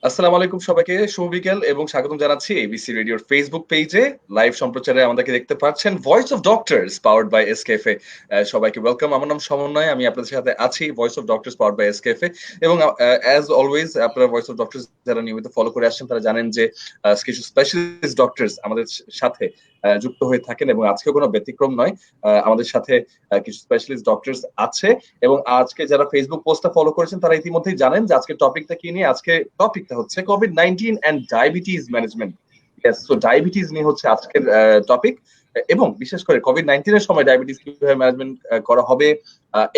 আসসালামু আলাইকুম সবাইকে, শুভ বিকেল এবং স্বাগতম জানাচ্ছি এবিসি রেডিওর ফেসবুক পেজে লাইভ সম্প্রচারে আমাদেরকে দেখতে পাচ্ছেন voice of doctors powered by এসকেএফে। সবাইকে ওয়েলকাম। আমার নাম সমন্বয়, আমি আপনাদের সাথে আছি voice of doctors powered by এসকেএফে। এবং অ্যাজ অলওয়েজ আপনারা ভয়েস অফ ডক্টরস যারা নিয়মিত ফলো করে আসছেন তারা জানেন যে কিছু স্পেশালিস্ট ডক্টরস আমাদের সাথে যুক্ত হয়ে থাকেন এবং আজকে কোনো ব্যতিক্রম নয়। আমাদের সাথে কিছু স্পেশালিস্ট ডক্টরস আছে এবং আজকে যারা ফেসবুক পোস্টটা ফলো করেছেন তারা ইতিমধ্যেই জানেন যে আজকে টপিকটা কি নিয়ে। আজকে টপিকটা হচ্ছে কোভিড-19 and diabetes management. Yes, so diabetes নিয়ে হচ্ছে আজকের টপিক এবং বিশেষ করে কোভিড-19 এর সময় ডায়াবেটিস কিভাবে ম্যানেজমেন্ট করা হবে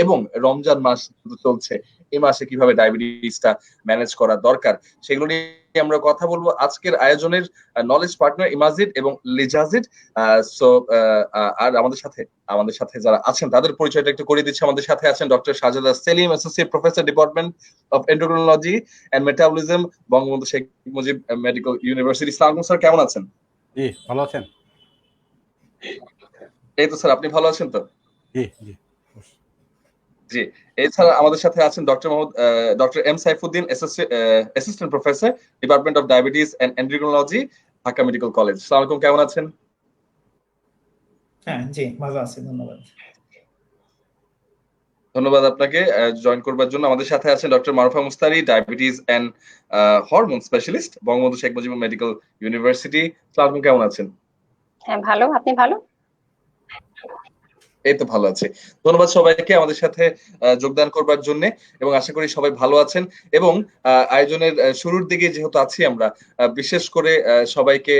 এবং রমজান মাস চলছে, এই মাসে কিভাবে ডায়াবেটিসটা ম্যানেজ করা দরকার সেগুলো নিয়ে আমরা কথা বলবো। আজকের আয়োজনের নলেজ পার্টনার ইমাজিদ এবং লিজাজিদ। সো আর আমাদের সাথে যারা আছেন তাদের পরিচয়টা একটু করে দিচ্ছি। আমাদের সাথে আছেন doctor Sajeda Selim, associate professor, department of endocrinology and metabolism, Bangabandhu Sheikh Mujib medical university. সালাম স্যার, কেমন আছেন? জি, ভালো আছেন? এই তো স্যার, আপনি ভালো আছেন তো? জি জি জি। এছাড়া আমাদের সাথে আছেন doctor M Saifuddin, assistant professor, department of diabetes and endocrinology, Dhaka medical college. আসসালামু আলাইকুম, কেমন আছেন? হ্যাঁ জি, ভালো আছি, ধন্যবাদ। ধন্যবাদ আপনাকে জয়েন করবার জন্য। আমাদের সাথে আছেন doctor Marufa Mustari, diabetes and hormone specialist, Bangabandhu Sheikh Mujib medical university. আসসালামু আলাইকুম, কেমন আছেন? হ্যাঁ ভালো, আপনি ভালো? এই তো ভালো আছি। ধন্যবাদ সবাইকে আমাদের সাথে যোগদান করবার জন্য এবং আশা করি সবাই ভালো আছেন। এবং আয়োজনের শুরুর দিকে যেহেতু আছি আমরা, বিশেষ করে সবাইকে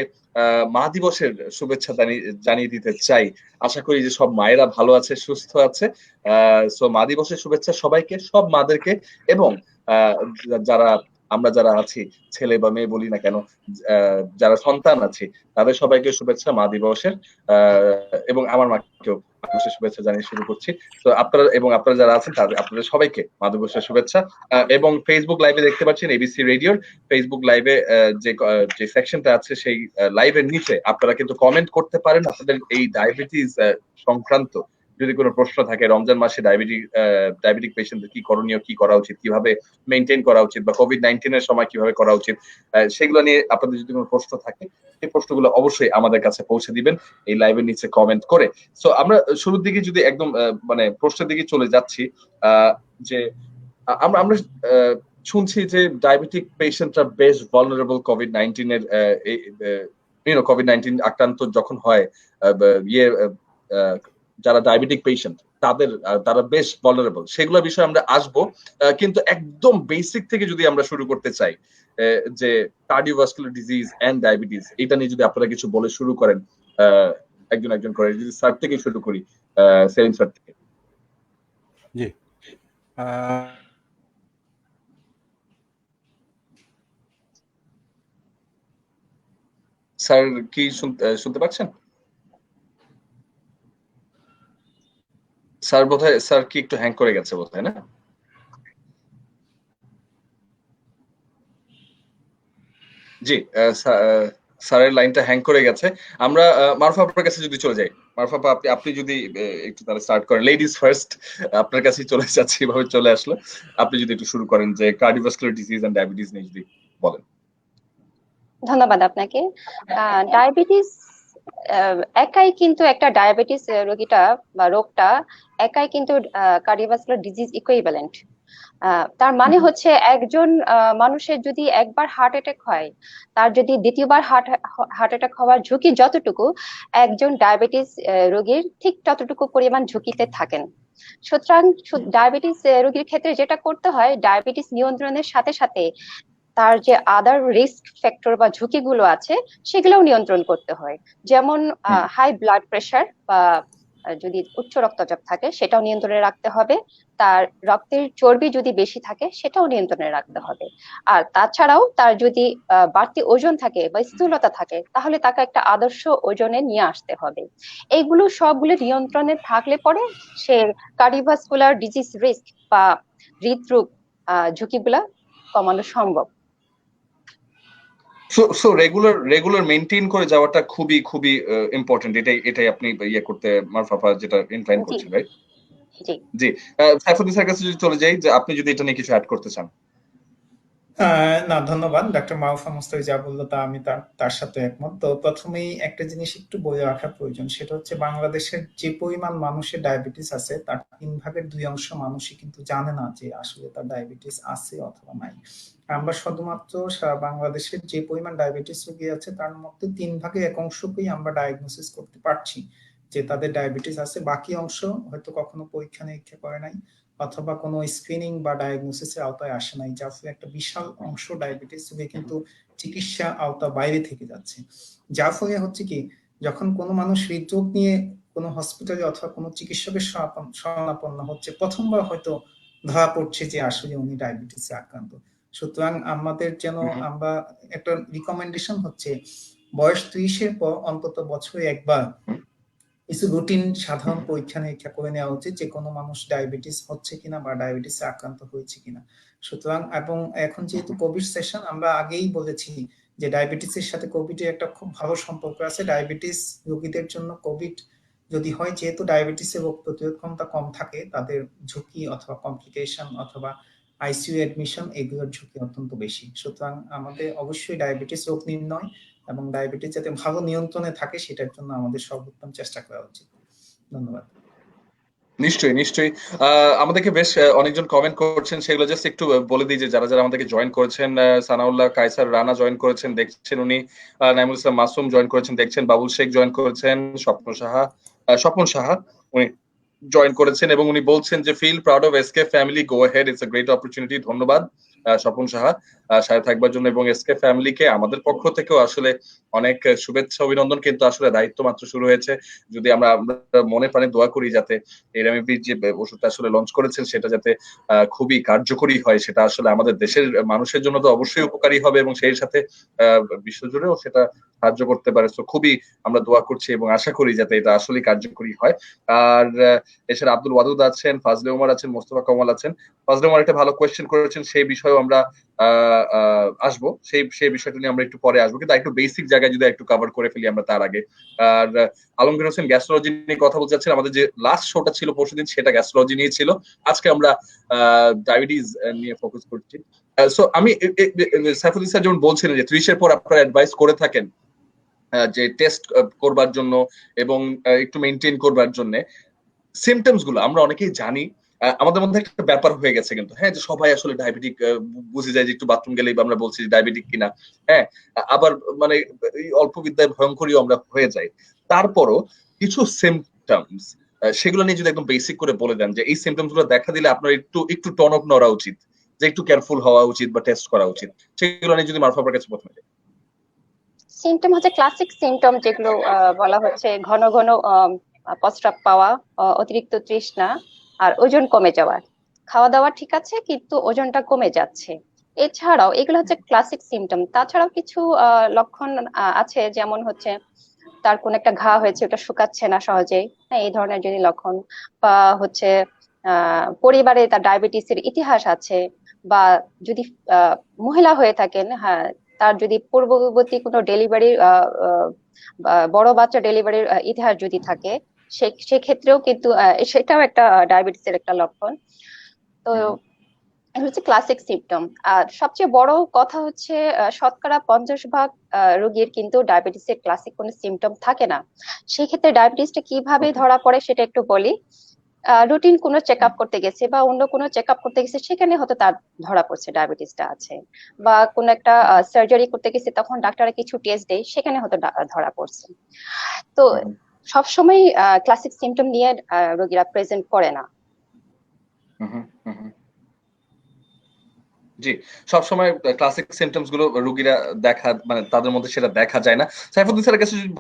মা দিবসের শুভেচ্ছা জানিয়ে দিতে চাই। আশা করি যে সব মায়েরা ভালো আছে, সুস্থ আছে। সো মা দিবসের শুভেচ্ছা সবাইকে, সব মাদেরকে। এবং যারা যারা আছি, ছেলে বা মেয়ে বলি না কেন, যারা সন্তান আছে তাদের সবাইকে শুভেচ্ছা মা দিবসের। এবং আমার মাকেও শুভেচ্ছা জানিয়ে শুরু করছি। তো আপনারা যারা আছেন আপনাদের সবাইকে মা দিবসের শুভেচ্ছা। এবং ফেসবুক লাইভে দেখতে পাচ্ছেন এবিসি রেডিওর ফেসবুক লাইভে যে সেকশনটা আছে সেই লাইভের নিচে আপনারা কিন্তু কমেন্ট করতে পারেন আপনাদের এই ডায়াবেটিস সংক্রান্ত যদি কোনো প্রশ্ন থাকে। রমজান মাসে ডায়াবেটিক পেশেন্টদের কি করণীয়, কি করা উচিত, কিভাবে মেইনটেইন করা উচিত, বা কোভিড-19 এর সময় কিভাবে করা উচিত, সেগুলো নিয়ে আপনাদের যদি কোনো প্রশ্ন থাকে এই প্রশ্নগুলো অবশ্যই আমাদের কাছে পৌঁছে দিবেন এই লাইভের নিচে কমেন্ট করে। সো আমরা শুরুর দিকে যদি একদম মানে প্রশ্নের দিকে চলে যাচ্ছি, যে আমরা আমরা শুনছি যে ডায়াবেটিক পেশেন্টরা বেশ ভালনারেবল কোভিড-19 এর কোভিড-19 আক্রান্ত যখন হয়, যারা ডায়াবেটিক পেশেন্ট তারা বেশ ভালনারেবল, সেগুলো বিষয়ে আমরা আসবো। কিন্তু একদম বেসিক থেকে যদি আমরা শুরু করতে চাই, যে কার্ডিওভাস্কুলার ডিজিজ এন্ড ডায়াবেটিস, এটা নিয়ে যদি আপনারা কিছু বলে শুরু করেন, একজন করে, যদি স্যার থেকে শুরু করি, সেলিম স্যার থেকে। জি, স্যার কি শুনতে পাচ্ছেন? স্যার কি একটু হ্যাং করে গেছে বোধহয়, না? জি, স্যারের লাইনটা হ্যাং করে গেছে। আমরা মারুফা আপনার কাছে যদি চলে যাই, মারুফা আপনি যদি একটু তাহলে স্টার্ট করেন। লেডিস ফার্স্ট, আপনার কাছেই চলে যাচ্ছি, এভাবে চলে আসলো। আপনি যদি একটু শুরু করেন যে কার্ডিওভাস্কুলার ডিজিজ এন্ড ডায়াবেটিস নিয়ে যদি বলেন। ধন্যবাদ আপনাকে। ডায়াবেটিস একাই কিন্তু একটা ডায়াবেটিস রোগীটা বা রোগটা একাই কিন্তু কার্ডিওভাস্কুলার ডিজিজ ইকুইভ্যালেন্ট। তার মানে হচ্ছে একজন মানুষের যদি একবার হার্ট অ্যাটাক হয়, তার যদি দ্বিতীয়বার হার্ট অ্যাটাক হওয়ার ঝুঁকি যতটুকু, একজন ডায়াবেটিস রোগীর ঠিক ততটুকু পরিমাণ ঝুঁকিতে থাকেন। সুতরাং ডায়াবেটিস রোগীর ক্ষেত্রে যেটা করতে হয়, ডায়াবেটিস নিয়ন্ত্রণের সাথে সাথে তার যে আদার রিস্ক ফ্যাক্টর বা ঝুঁকিগুলো আছে সেগুলোও নিয়ন্ত্রণ করতে হয়। যেমন হাই ব্লাড প্রেশার বা যদি উচ্চ রক্তচাপ থাকে সেটাও নিয়ন্ত্রণে রাখতে হবে। তার রক্তের চর্বি যদি বেশি থাকে সেটাও নিয়ন্ত্রণে রাখতে হবে। আর তাছাড়াও তার যদি বাড়তি ওজন থাকে বা স্থূলতা থাকে তাহলে তাকে একটা আদর্শ ওজনে নিয়ে আসতে হবে। এইগুলো সবগুলো নিয়ন্ত্রণে থাকলে পরে সে কার্ডিওভাস্কুলার ডিজিজ রিস্ক বা হৃদরোগ ঝুঁকিগুলা কমানো সম্ভব। সো রেগুলার মেইনটেইন করে যাওয়াটা খুবই খুবই ইম্পর্টেন্ট। এটাই আপনি করতে মারফা যেটা ইনক্লাইন করছেন, রাইট? জি জি। সাইফুদ্দিন স্যার কাছে যদি চলে যাই, যে আপনি যদি এটা নিয়ে কিছু অ্যাড করতে চান। না, ধন্যবাদ। ডক্টর মারুফা মুস্তাফি যা বলল তা আমি তার সাথে একমত। তো প্রথমেই একটা জিনিস একটু বলে রাখা প্রয়োজন, সেটা হচ্ছে বাংলাদেশের যে পরিমাণ মানুষের ডায়াবেটিস আছে তার 3/2 মানুষই কিন্তু জানে না যে আসলে তার ডায়াবেটিস আছে অথবা নাই। আমরা শুধুমাত্র সারা বাংলাদেশের যে পরিমাণ ডায়াবেটিস রোগী আছে তার মধ্যে 1/3-1/4কেই আমরা ডায়াগনোসিস করতে পারছি যে তাদের ডায়াবেটিস আছে। বাকি অংশ হয়তো কখনো পরীক্ষা নিরীক্ষা করে নাই অথবা কোনো স্ক্রিনিং বা ডায়াগনোসিসের আওতায় আসে নাই, যার ফলে একটা বিশাল অংশ ডায়াবেটিস রোগী কিন্তু চিকিৎসা আওতা বাইরে থেকে যাচ্ছে। যার ফলে হচ্ছে কি, যখন কোনো মানুষ হৃদরোগ নিয়ে কোনো হসপিটালে অথবা কোনো চিকিৎসকের শরণাপন্ন হচ্ছে, প্রথমবার হয়তো ধরা পড়ছে যে আসলে উনি ডায়াবেটিসে আক্রান্ত। সুতরাং আমাদের যেন আমরা একটা রিকমেন্ডেশন হচ্ছে বয়স 30-এর পর অন্তত বছরে একবার কিছু রুটিন সাধারণ পরীক্ষা নিরীক্ষা করে নেওয়া উচিত যে কোনো মানুষ ডায়াবেটিস হচ্ছে কিনা বা ডায়াবেটিসে আক্রান্ত হয়েছে কিনা। সুতরাং এবং এখন যেহেতু কোভিড সেশন, আমরা আগেই বলেছি যে ডায়াবেটিসের সাথে কোভিডের একটা খুব ভালো সম্পর্ক আছে। ডায়াবেটিস রোগীদের জন্য কোভিড যদি হয়, যেহেতু ডায়াবেটিসের রোগ প্রতিরোধ ক্ষমতা কম থাকে, তাদের ঝুঁকি অথবা কমপ্লিকেশন অথবা আইসিইউ অ্যাডমিশন এগুলোর ঝুঁকি অত্যন্ত বেশি। সুতরাং আমাদের অবশ্যই ডায়াবেটিস রোগ নির্ণয় এবং ডায়াবেটিস যাতে ভালো নিয়ন্ত্রণে থাকে সেটার জন্য আমাদের সর্বোত্তম চেষ্টা করা উচিত। ধন্যবাদ। নিশ্চয়ই নিশ্চয়ই। আমাদেরকে বেশ অনেকজন কমেন্ট করছেন, সেগুলো জাস্ট একটু বলে দিই যে যারা যারা আমাদেরকে জয়েন করেছেন। সানাউল্লাহ কায়সার রানা জয়েন করেছেন, দেখছেন উনি। নাইমুল ইসলাম মাসুম জয়েন করেছেন, দেখছেন। বাবুল শেখ জয়েন করেছেন। স্বপন সাহা উনি জয়েন করেছেন এবং উনি বলছেন যে feel proud of SK family, go head, it's a great opportunity. ধন্যবাদ স্বপন সাহা সাথে থাকবার জন্য, এবং এসকে ফ্যামিলিকে আমাদের পক্ষ থেকেও আসলে অনেক শুভেচ্ছা অভিনন্দন। কিন্তু আসলে দায়িত্ব মাত্র শুরু হয়েছে। যদি আমরা মনে প্রাণে দোয়া করি যাতে এই রেমিপির যে ওষুধটা আসলে লঞ্চ করেছেন সেটা যাতে খুবই কার্যকরী হয়, সেটা আসলে আমাদের দেশের মানুষের জন্য তো অবশ্যই উপকারী হবে এবং সেই সাথে বিশ্বজুড়েও সেটা সাহায্য করতে পারে। তো খুবই আমরা দোয়া করছি এবং আশা করি যাতে এটা আসলে কার্যকরী হয়। আর এছাড়া আব্দুল ওয়াদুদ আছেন, ফাজলে ওমর আছেন, মোস্তফা কামাল আছেন। ফাজলে ওমর একটা ভালো কোয়েশ্চেন করেছেন, সেই বিষয়েও আমরা আসবো। সেই বিষয়টা নিয়ে আমরা একটু পরে আসবো, কিন্তু একটু বেসিক জায়গায় যদি একটু কভার করে ফেলি আমরা তার আগে। আর আলমগীর হোসেন গ্যাস্ট্রোলজি নিয়ে কথা বলতে চাচ্ছেন। আমাদের যে লাস্ট শোটা ছিল পরশুদিন সেটা গ্যাস্ট্রোলজি নিয়ে ছিল। আজকে আমরা ডায়াবেটিস নিয়ে ফোকাস করছি। সো আমি সাইফুদ্দিন স্যার যেমন বলছিলেন যে 30-এর পর আপনারা অ্যাডভাইস করে থাকেন যে টেস্ট করবার জন্য এবং একটু মেনটেন করবার জন্য। সিমটমস গুলো আমরা অনেকেই জানি। আমাদের মধ্যে একটা ব্যাপার হয়ে গেছে কিন্তু, হ্যাঁ, যে সবাই আসলে ডায়াবেটিক বুঝে যায় যে একটু বাথরুম গেলেই আমরা বলছি ডায়াবেটিক কিনা। হ্যাঁ, আবার মানে এই অল্প বিদ্যায় ভয়ঙ্করীও আমরা হয়ে যাই। তারপরও কিছু সিমটমস সেগুলো নিয়ে যদি একদম বেসিক করে বলে দেন যে এই সিমটমস গুলো দেখা দিলে আপনার একটু একটু টনক নড়া উচিত, যে একটু কেয়ারফুল হওয়া উচিত বা টেস্ট করা উচিত, সেগুলো নিয়ে যদি মারুফ আপনার কাছে প্রথমে যাই। সিমটম হচ্ছে ক্লাসিক সিমটম যেগুলো বলা হচ্ছে ঘন ঘন প্রস্রাব পাওয়া, অতিরিক্ত তৃষ্ণা, আর ওজন কমে যাওয়া। খাওয়া দাওয়া ঠিক আছে কিন্তু ওজনটা কমে যাচ্ছে। এছাড়াও এগুলো হচ্ছে ক্লাসিক সিমটম। তাছাড়াও কিছু লক্ষণ আছে, যেমন হচ্ছে তার কোন একটা ঘা হয়েছে, ওটা শুকাচ্ছে না সহজেই, হ্যাঁ, এই ধরনের যদি লক্ষণ। বা হচ্ছে পরিবারে তার ডায়াবেটিসের ইতিহাস আছে, বা যদি মহিলা হয়ে থাকেন, হ্যাঁ, তার যদি পূর্ববর্তী কোনো ডেলিভারির বড় বাচ্চা ডেলিভারির ইতিহাস যদি থাকে, সেক্ষেত্রেও কিন্তু সেটাও একটা ডায়াবেটিসের একটা লক্ষণ। তো এটা হচ্ছে ক্লাসিক সিমটম। আর সবচেয়ে বড় কথা হচ্ছে শতকরা 50% রোগীর কিন্তু ডায়াবেটিসের ক্লাসিক কোনো সিমটম থাকে না। সেই ক্ষেত্রে ডায়াবেটিসটা কিভাবে ধরা পড়ে সেটা একটু বলি। রুটিন কোনো চেক আপ করতে গেছে বা অন্য কোনো চেক আপ করতে গেছে, সেখানে হয়তো তার ধরা পড়ছে ডায়াবেটিসটা আছে। বা কোনো একটা সার্জারি করতে গেছে, তখন ডাক্তাররা কিছু টেস্ট দেয়, সেখানে হয়তো ধরা পড়ছে। তো সবসময় ক্লাসিক সিমটম নিয়ে রোগীরা প্রেজেন্ট করে না। জি, সবসময় ক্লাসিক সিমটমস গুলো রোগীরা দেখা মানে তাদের মধ্যে সেটা দেখা যায় না। সাইফুদ্দিন স্যারের কাছে যদি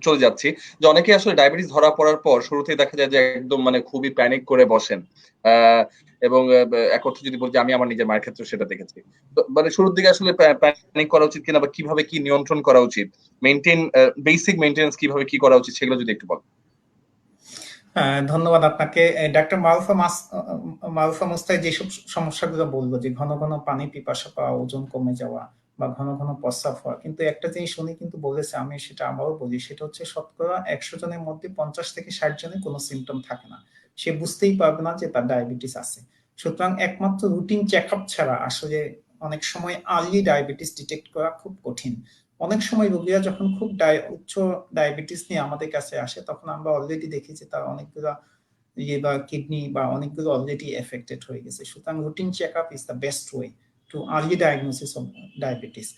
চলে যাচ্ছি, যে অনেকে আসলে ডায়াবেটিস ধরা পড়ার পর শুরুতেই দেখা যায় যে একদম মানে খুবই প্যানিক করে বসেন। এবং এক অর্থে যদি বলি যে আমি আমার নিজের মায়ের ক্ষেত্রে সেটা দেখেছি। তো মানে শুরুর দিকে আসলে প্যানিক করা উচিত কিনা বা কিভাবে কি নিয়ন্ত্রণ করা উচিত, বেসিক মেইনটেনেন্স কিভাবে কি করা উচিত সেগুলো যদি একটু বলেন। ধন্যবাদ আপনাকে। ডাক্তার মারুফা মুস্তাফি যেসব সমস্যাগুলো বললো, যে ঘন ঘন পানি পিপাসা পাওয়া, ওজন কমে যাওয়া বা ঘন ঘন প্রস্রাব হওয়া, কিন্তু একটা জিনিস উনি কিন্তু বলেছে, আমি সেটা আবারও বলি, সেটা হচ্ছে শতকরা 100 জনের মধ্যে 50 থেকে 60 জনের কোনো সিমটম থাকে না। সে বুঝতেই পারবে না যে তার ডায়াবেটিস আছে। সুতরাং একমাত্র রুটিন চেক আপ ছাড়া আসলে অনেক সময় আর্লি ডায়াবেটিস ডিটেক্ট করা খুব কঠিন। অনেক সময় রোগীরা যখন খুব উচ্চ ডায়াবেটিস নিয়ে আমাদের কাছে আসে, তখন আমরা অলরেডি দেখি যে তার অনেকগুলো ইয়ে বা কিডনি বা অনেকগুলো অলরেডি এফেক্টেড হয়ে গেছে। সুতরাং routine check up is the best way to early diagnosis of diabetes.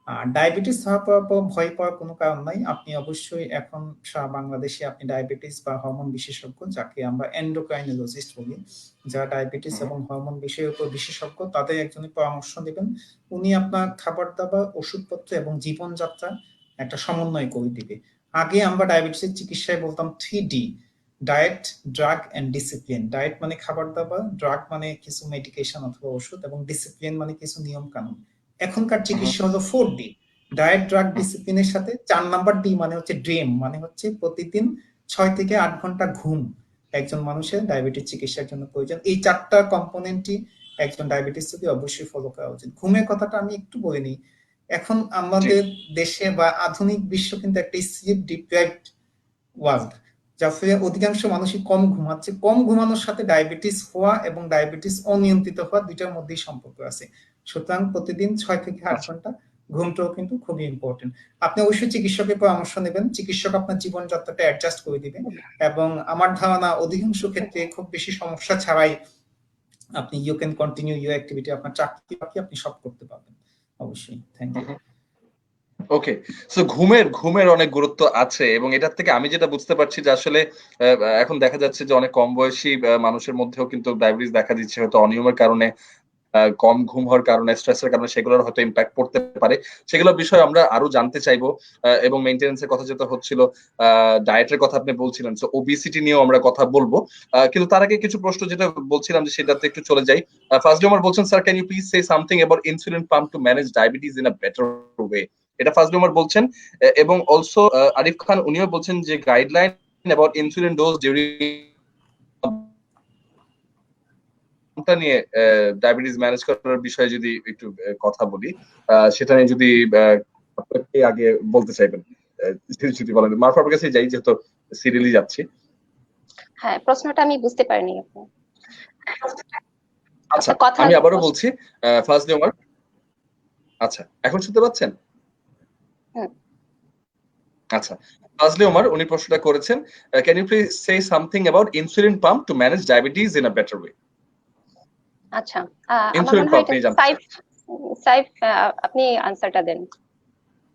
আর ডায়াবেটিস ধরা পড়ার পর ভয় পাওয়ার কোনো কারণ নাই। আপনি অবশ্যই এখন সারা বাংলাদেশে আপনি ডায়াবেটিস বা হরমোন বিশেষজ্ঞ, যাকে আমরা এন্ডোক্রাইনোলজিস্ট বলি, যারা ডায়াবেটিস এবং হরমোন বিষয়ের উপর বিশেষজ্ঞ, তাদের একজনের পরামর্শ নেবেন। উনি আপনার খাবার দাবার, ওষুধপত্র এবং জীবনযাত্রা একটা সমন্বয় করে দিবে। আগে আমরা ডায়াবেটিসের চিকিৎসায় বলতাম 3D: diet, drug and discipline. Diet মানে খাবার দাবার, ড্রাগ মানে কিছু মেডিকেশন অথবা ওষুধ, এবং ডিসিপ্লিন মানে কিছু নিয়ম কানুন। এখনকার চিকিৎসা হলো 4D: ডায়েট, ড্রাগ, ডিসিপ্লিনের সাথে 4 নাম্বার ডি মানে হচ্ছে ড্রিম, মানে হচ্ছে প্রতিদিন 6 থেকে 8 ঘন্টা ঘুম একজন মানুষের ডায়াবেটিস চিকিৎসার জন্য প্রয়োজন। এই 4টা কম্পোনেন্টই একজন ডায়াবেটিস রোগী অবশ্যই ফলো করা উচিত। ঘুমের কথাটা আমি একটু বলে নিই। এখন আমাদের দেশে বা আধুনিক বিশ্ব কিন্তু একটা স্লিপ ডিপ্রাইভড ওয়ার্ল্ড, যার ফলে অধিকাংশ মানুষই কম ঘুমাচ্ছে। কম ঘুমানোর সাথে ডায়াবেটিস হওয়া এবং ডায়াবেটিস অনিয়ন্ত্রিত হওয়া দুইটার মধ্যেই সম্পর্ক আছে। সুতরাং প্রতিদিন 6 থেকে 8 ঘন্টা ঘুমটাও কিন্তু খুবই ইম্পর্টেন্ট। আপনি অবশ্যই চিকিৎসকের পরামর্শ নেবেন, চিকিৎসক আপনার জীবনযাত্রাটা অ্যাডজাস্ট করে দিবেন, এবং আমার ধারণা অধিকাংশ ক্ষেত্রে খুব বেশি সমস্যা ছাড়াই আপনি you can continue your activity, আপনার চাকরি বাকি আপনি সব করতে পারবেন। অবশ্যই। Thank you. ওকে, সো ঘুমের অনেক গুরুত্ব আছে, এবং এটার থেকে আমি যেটা বুঝতে পারছি যে আসলে এখন দেখা যাচ্ছে যে অনেক কম বয়সী মানুষের মধ্যেও কিন্তু ডায়াবেটিস দেখা দিচ্ছে, হয়তো অনিয়মের কারণে, কম ঘুম হওয়ার কারণে, স্ট্রেসের কারণে সেগুলোর হয়তো ইম্প্যাক্ট পড়তে পারে। সেগুলোর বিষয়ে আমরা আরো জানতে চাইবো, এবং মেইনটেনেন্সের কথা যেটা হচ্ছিল, ডায়েটের কথা আপনি বলছিলেন, সো ওবিসিটি নিয়েও আমরা কথা বলবো। কিন্তু তার আগে কিছু প্রশ্ন যেটা বলছিলাম যে সেটাতে একটু চলে যাই। ফার্স্ট ডোমার বলছেন, sir can you please say something about insulin pump to manage diabetes in a better way? এটা ফার্স্ট ডোমার বলছেন। এবং অলসো আরিফ খান, উনিও বলছেন যে guideline about insulin dose during নিয়ে ডায়াবেটিস ম্যানেজ করার বিষয়ে যদি একটু কথা বলি, সেটা নিয়ে যদি আগে বলতে চাইবেন, যদি বলেন। মারুফ আপনার কাছে যাই, যেহেতু সিরিয়ালি যাচ্ছি। হ্যাঁ, প্রশ্নটা আমি বুঝতে পারিনি আপু। আচ্ছা, কথা আমি আবারও বলছি। ফার্স্ট ডোমার, আচ্ছা এখন শুনতে পাচ্ছেন? আচ্ছা, ফার্স্টলি ওমর উনি প্রশ্নটা করেছেন, can you please say something about insulin pump to manage diabetes in a better way? আচ্ছা, আমার ইনসুলিন মনে হয় পাম্প নিয়ে এটা জানতে সাইফ, আপনি আনসারটা দেন।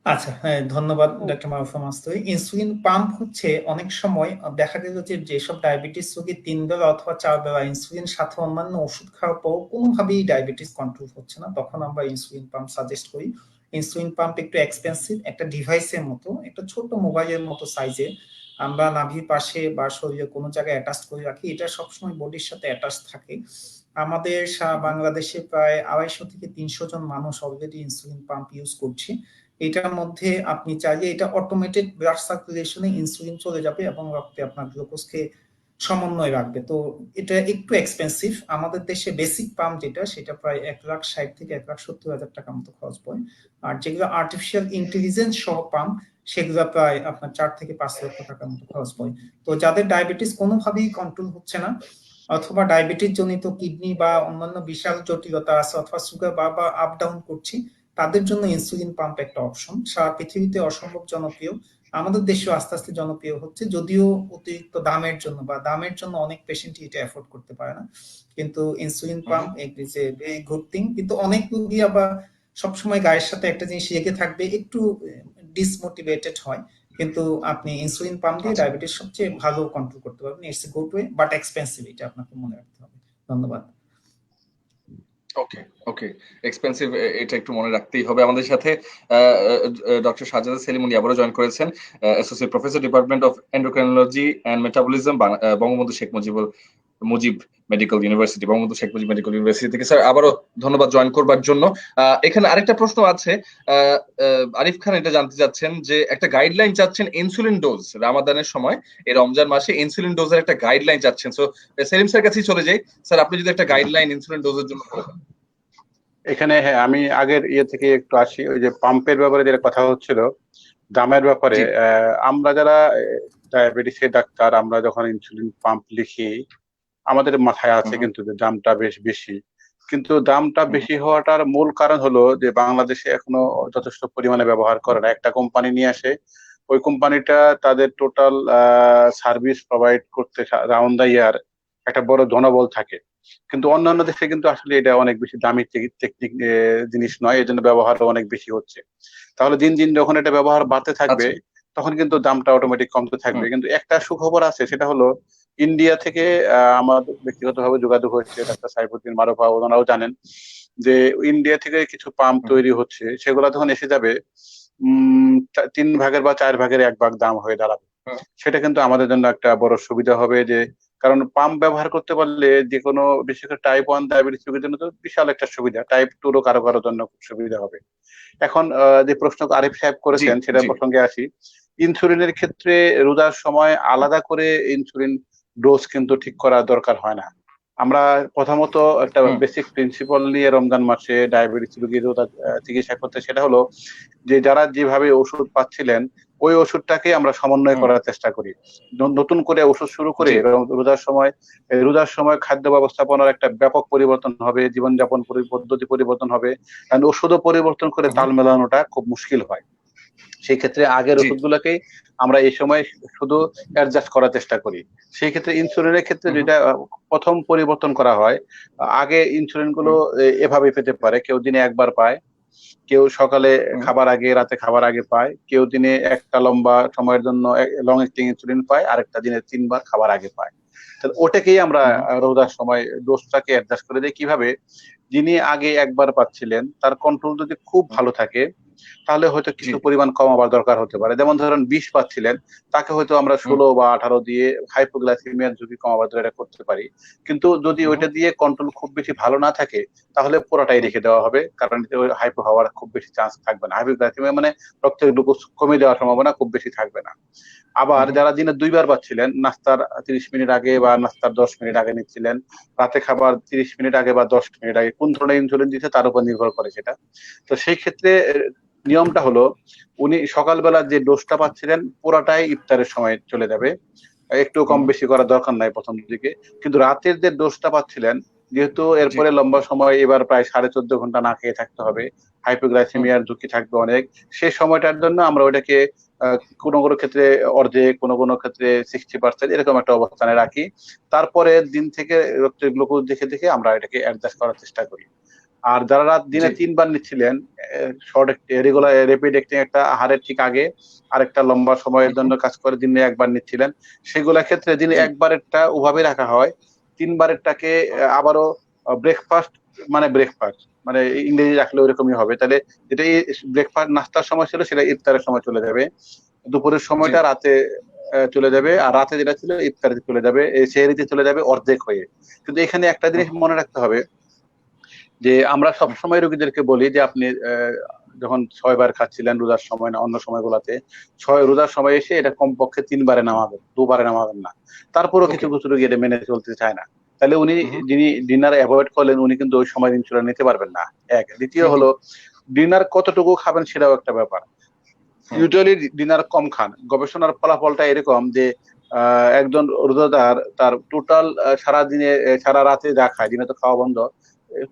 আচ্ছা, হ্যাঁ, ধন্যবাদ ডক্টর মারুফা মাস্তরি। ইনসুলিন পাম্প হচ্ছে অনেক সময় দেখা গেল যে যেসব ডায়াবেটিস রোগী 3 বেলা অথবা 4 বেলা ইনসুলিন সাথে অন্যান্য ওষুধ খাওয়ার পর কোনোভাবেই ডায়াবেটিস কন্ট্রোল হচ্ছে না, তখন আমরা ইনসুলিন পাম্প সাজেস্ট করি। ইনসুলিন পাম্প একটু এক্সপেন্সিভ, একটা ডিভাইসের মতো, একটা ছোট মোবাইলের মতো সাইজের, আমরা নাভির পাশে বা শরীরে কোনো জায়গায় অ্যাটাচ করে রাখি। এটা সবসময় বডির সাথে অ্যাটাচ থাকে। আমাদের সারা বাংলাদেশে প্রায় 250 থেকে 300 জন মানুষ অলরেডি ইনসুলিন পাম্প ইউজ করছে। এটার মধ্যে আপনি চাইলে এটা অটোমেটেড ব্লাড সার্কুলেশনে ইনসুলিন চলে যাবে এবং রক্তে আপনার গ্লুকোজকে সমন্বয় রাখবে। তো এটা একটু এক্সপেন্সিভ। আমাদের দেশে বেসিক পাম্প যেটা, সেটা প্রায় 1,60,000 থেকে 1,70,000 টাকা মতো খরচ পড়ে। আর যেগুলো আর্টিফিশিয়াল ইন্টেলিজেন্স সহ পাম্প, সেগুলো প্রায় আপনার 4 থেকে 5 লক্ষ টাকার মতো খরচ পড়ে। তো যাদের ডায়াবেটিস কোনোভাবেই কন্ট্রোল হচ্ছে না, অথবা ডায়াবেটিস জনিত কিডনি বা অন্যান্য বিশাল জটিলতা আছে, অথবা সুগার বারবার আপ ডাউন করছে, তাদের জন্য ইনসুলিন পাম্প একটা অপশন। সারা পৃথিবীতে অসম্ভব জনপ্রিয়, আমাদের দেশেও আস্তে আস্তে জনপ্রিয় হচ্ছে, যদিও অতিরিক্ত দামের জন্য বা দামের জন্য অনেক পেশেন্টই এটা অ্যাফোর্ড করতে পারে না। কিন্তু insulin pump is a very good thing. কিন্তু অনেক রোগী আবার সবসময় গায়ের সাথে একটা জিনিস লেগে থাকবে, একটু ডিসমোটিভেটেড হয়। কিন্তু আপনি ইনসুলিন পাম্প দিয়ে ডায়াবেটিস সবচেয়ে ভালো কন্ট্রোল করতে পারবেন। It's a good way, but expensive, এটা আপনাকে মনে রাখতে হবে। ধন্যবাদ। ওকে, ওকে, এক্সপেন্সিভ, এটা একটু মনে রাখতেই হবে। আমাদের সাথে ডক্টর সাজ্জাদ সেলিম উনি আবারও জয়েন করেছেন, associate professor, department of endocrinology and metabolism, Bangabandhu Sheikh Mujib medical university, Bangabandhu Sheikh Mujib medical university থেকে। স্যার আবারও ধন্যবাদ জয়েন করবার জন্য। এখানে আরেকটা প্রশ্ন আছে, আরিফ খান এটা জানতে চাচ্ছেন যে একটা গাইডলাইন চাচ্ছেন ইনসুলিন ডোজ রামাদানের সময়, এই রমজান মাসে ইনসুলিন ডোজের একটা গাইডলাইন চাচ্ছেন। সো সেলিম স্যার কাছেই চলে যাই। স্যার আপনি যদি একটা গাইডলাইন ইনসুলিন ডোজের জন্য এখানে হ্যাঁ, আমি আগের থেকে একটু আসি। ওই যে পাম্পের ব্যাপারে যেটা কথা হচ্ছিল, দামের ব্যাপারে, আমরা যারা ডায়াবেটিসের ডাক্তার, আমরা যখন ইনসুলিন পাম্প লিখি, আমাদের মাথায় আছে কিন্তু যে দামটা বেশ বেশি। কিন্তু দামটা বেশি হওয়াটার মূল কারণ হলো যে বাংলাদেশে এখনো যথেষ্ট পরিমাণে ব্যবহার করে না। একটা কোম্পানি নিয়ে আসে, ওই কোম্পানিটা তাদের টোটাল সার্ভিস প্রোভাইড করতে রাউন্ড দা ইয়ার একটা বড় জনবল থাকে। কিন্তু অন্যান্য দেশে কিন্তু আসলে এটা অনেক বেশি দামি টেকনিক জিনিস নয়, এই জন্য ব্যবহারও অনেক বেশি হচ্ছে। তাহলে দিন দিন যখন এটা ব্যবহার বাড়তে থাকবে আচ্ছা। তখন কিন্তু দামটা অটোমেটিক কমতে থাকবে। কিন্তু একটা সুখবর আছে, সেটা হলো ইন্ডিয়া থেকে আমার ব্যক্তিগতভাবে যোগাযোগ হয়েছে, ডাক্তার সাইফুদ্দিন মারুফা ওনারাও জানেন যে ইন্ডিয়া থেকে কিছু পাম্প তৈরি হচ্ছে, সেগুলো যখন এসে যাবে 3 ভাগের বা 4 ভাগের 1 ভাগ দাম হয়ে দাঁড়াবে। সেটা কিন্তু আমাদের জন্য একটা বড় সুবিধা হবে, যে কারণ পাম্প ব্যবহার করতে পারলে যে কোনো, বিশেষ করে টাইপ 1 ডায়াবেটিস রোগীর জন্য তো বিশাল একটা সুবিধা, টাইপ 2 কারো কারো জন্য খুব সুবিধা হবে। এখন যে প্রশ্ন আরিফ সাহেব করেছেন সেটা প্রসঙ্গে আসি। ইনসুলিনের ক্ষেত্রে রোজার সময় আলাদা করে ইনসুলিন ডোজ কিন্তু ঠিক করা দরকার হয় না। আমরা প্রথমত একটা বেসিক প্রিন্সিপাল নিয়ে রমজান মাসে ডায়াবেটিস রোগীর চিকিৎসা করতে, সেটা হলো যে যারা যেভাবে ওষুধ পাচ্ছিলেন ওই ওষুধটাকে আমরা সমন্বয় করার চেষ্টা করি। নতুন করে ওষুধ শুরু করে রোজার সময় খাদ্য ব্যবস্থাপনার একটা ব্যাপক পরিবর্তন হবে, জীবনযাপন পদ্ধতি পরিবর্তন হবে, কারণ ওষুধও পরিবর্তন করে তাল মেলানোটা খুব মুশকিল হয়। সেই ক্ষেত্রে আগের ওষুধগুলোকেই আমরা এই সময় শুধু অ্যাডজাস্ট করার চেষ্টা করি। সেই ক্ষেত্রে ইনসুলিনের ক্ষেত্রে যেটা প্রথম পরিবর্তন করা হয়, আগে ইনসুলিন গুলো এভাবে পেতে পারে, কেউ দিনে 1 বার পায়, কেউ সকালে খাবার আগে, রাতে খাবার আগে পায়, কেউ দিনে একটা লম্বা সময়ের জন্য লং অ্যাক্টিং ইনসুলিন পায়, আরেকটা দিনে 3 বার খাবার আগে পায়। তাহলে ওটাকেই আমরা রোজার সময় ডোজটাকে অ্যাডজাস্ট করে দিই। কিভাবে? যিনি আগে 1 বার পাচ্ছিলেন তার কন্ট্রোল যদি খুব ভালো থাকে তাহলে হয়তো কিছু পরিমাণ কমাবার দরকার হতে পারে। যেমন ধরেন 20 পাচ্ছিলেন, তাকে হয়তো আমরা 16 বা 18 দিয়ে হাইপোগ্লাইসেমিয়ার ঝুঁকি কমাবার জন্য এটা করতে পারি। কিন্তু যদি ওইটা দিয়ে কন্ট্রোল খুব বেশি ভালো না থাকে তাহলে পুরোটাই রেখে দেওয়া হবে, কারণ এতে হাইপো হওয়ার খুব বেশি চান্স থাকবে না। হাইপোগ্লাইসেমিয়া মানে রক্তের গ্লুকোজ কমে যাওয়ার সম্ভাবনা খুব বেশি থাকবে না। আবার যারা দিনে 2 বার পাচ্ছিলেন, নাস্তার 30 মিনিট আগে বা নাস্তার 10 মিনিট আগে নিচ্ছিলেন, রাতে খাবার 30 মিনিট আগে বা 10 মিনিট আগে, কোন ধরনের ইনসুলিন দিচ্ছে তার উপর নির্ভর করে সেটা। তো সেই ক্ষেত্রে নিয়মটা হলো উনি সকালবেলা যে ডোজটা পাচ্ছিলেন পুরাটাই ইফতারের সময় চলে যাবে, একটু কম বেশি করার দরকার নাই প্রথম দিকে। কিন্তু রাতের যে ডোজটা পাচ্ছিলেন, যেহেতু এরপরে লম্বা সময় এবার প্রায় 14.5 ঘন্টা না খেয়ে থাকতে হবে, হাইপোগ্লাইসেমিয়ার ঝুঁকি থাকবে অনেক, সেই সময়টার জন্য আমরা ওইটাকে কোনো কোনো ক্ষেত্রে অর্ধেক, কোনো ক্ষেত্রে 60% এরকম একটা অবস্থানে রাখি। তারপরে দিন থেকে রক্তের গ্লুকোজ দেখে দেখে আমরা এটাকে অ্যাডজাস্ট করার চেষ্টা করি। আর যারা রাত দিনে 3 বার নিচ্ছিলেন, শর্ট রেগুলার রেপিড অ্যাক্টিং একটা আহারের ঠিক আগে আরেকটা লম্বা সময়ের জন্য কাজ করে দিনে 1 বার নিচ্ছিলেন, সেগুলা ক্ষেত্রে দিনে 1 বারেরটা ওভাবে রাখা হয়, 3 বারেরটাকে আবারও ব্রেকফাস্ট মানে ইংরেজি রাখলে ওরকমই হবে। তাহলে যেটা ব্রেকফাস্ট নাস্তার সময় ছিল সেটা ইফতারের সময় চলে যাবে, দুপুরের সময়টা রাতে চলে যাবে, আর রাতে যেটা ছিল ইফতারিতে চলে যাবে, সেহরিতে চলে যাবে অর্ধেক হয়ে। কিন্তু এখানে একটা জিনিস মনে রাখতে হবে যে আমরা সবসময় রোগীদেরকে বলি যে আপনি যখন 6 বার খাচ্ছিলেন রোজার সময় না অন্য সময়গুলোতে, রোজার সময় এসে এটা কমপক্ষে 3 বারে নামাবেন, 2 বারে নামাবেন না। তারপরও কিছু কিছু রোগী এটা মেনে চলতে চায় না, তাহলে উনি যিনি ডিনার অ্যাভয়েড করলেন উনি কিন্তু ওই সময় ইনসুলিন নিতে পারবেন না। এক, দ্বিতীয় হলো ডিনার কতটুকু খাবেন সেটাও একটা ব্যাপার। ইউজুয়ালি ডিনার কম খান। গবেষণার ফলাফলটা এরকম যে একজন রোজাদার তার টোটাল সারা রাতে যা খায়, দিনে তো খাওয়া বন্ধ,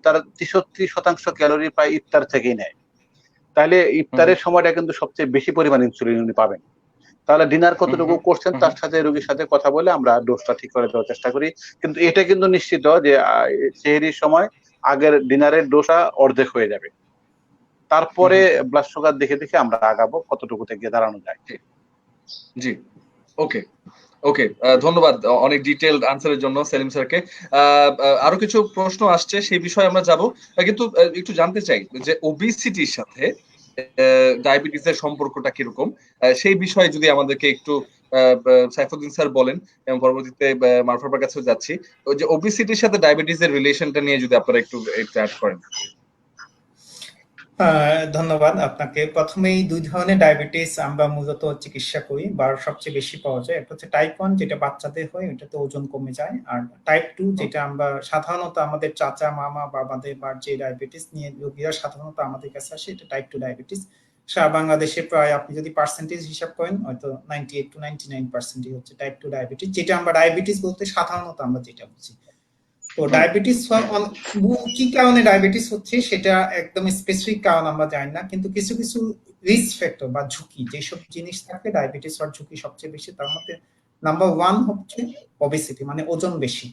তার 63% ক্যালোরি প্রায় ইফতার থেকেই নেয়। তাহলে ইফতারের সময়টা কিন্তু সবচেয়ে বেশি পরিমাণ ইনসুলিন উনি পাবেন। তাহলে ডিনার কতটুকু করছেন তার সাথে রোগীর সাথে কথা বলে আমরা ডোজটা ঠিক করে দেওয়ার চেষ্টা করি। কিন্তু এটা কিন্তু নিশ্চিত যে সেহরির সময় আগের ডিনারের ডোজটা অর্ধেক হয়ে যাবে, তারপরে ব্লাড সুগার দেখে দেখে আমরা আগাবো কতটুকু থেকে দাঁড়ানো যায়। জি, ওকে ওকে, ধন্যবাদ অনেক ডিটেইলড আনসারের জন্য সেলিম স্যারকে। আরো কিছু প্রশ্ন আসছে, সেই বিষয়ে আমরা যাব, কিন্তু একটু জানতে চাই যে ওবেসিটির সাথে ডায়াবেটিসের সম্পর্কটা কিরকম, সেই বিষয়ে যদি আমাদেরকে একটু সাইফুদ্দিন স্যার বলেন, এবং পরবর্তীতে মারুফার কাছেও যাচ্ছি, ওই যে ওবেসিটির সাথে ডায়াবেটিসের রিলেশনটা নিয়ে যদি আপনারা একটু অ্যাড করেন। ধন্যবাদ আপনাকে। প্রথমেই 2 ধরনের ডায়াবেটিস আমরা মূলত চিকিৎসা করি বা সবচেয়ে বেশি পাওয়া যায়। একটা হচ্ছে টাইপ 1 যেটা বাচ্চাদের হয়, এটাতে ওজন কমে যায়। আর টাইপ 2 যেটা আমরা সাধারণত আমাদের চাচা, মামা, বাবাদের বা যে ডায়াবেটিস নিয়ে রোগীরা সাধারণত আমাদের কাছে আসে, এটা টাইপ 2 ডায়াবেটিস। সারা বাংলাদেশে প্রায় আপনি যদি পার্সেন্টেজ হিসাব করেন হয়তো 98 to 99% হচ্ছে টাইপ 2 ডায়াবেটিস, যেটা আমরা ডায়াবেটিস বলতে সাধারণত আমরা যেটা বুঝি। তো ডায়াবেটিস কি কারণে ডায়াবেটিস হচ্ছে সেটা একদম স্পেসিফিক কারণ আমরা জানি না, কিন্তু কিছু কিছু রিস্ক ফ্যাক্টর বা ঝুঁকি যেসব জিনিস থাকে ডায়াবেটিস হওয়ার ঝুঁকি সবচেয়ে বেশি, তার মধ্যে নাম্বার ওয়ান হচ্ছে ওবেসিটি, মানে ওজন বেশি।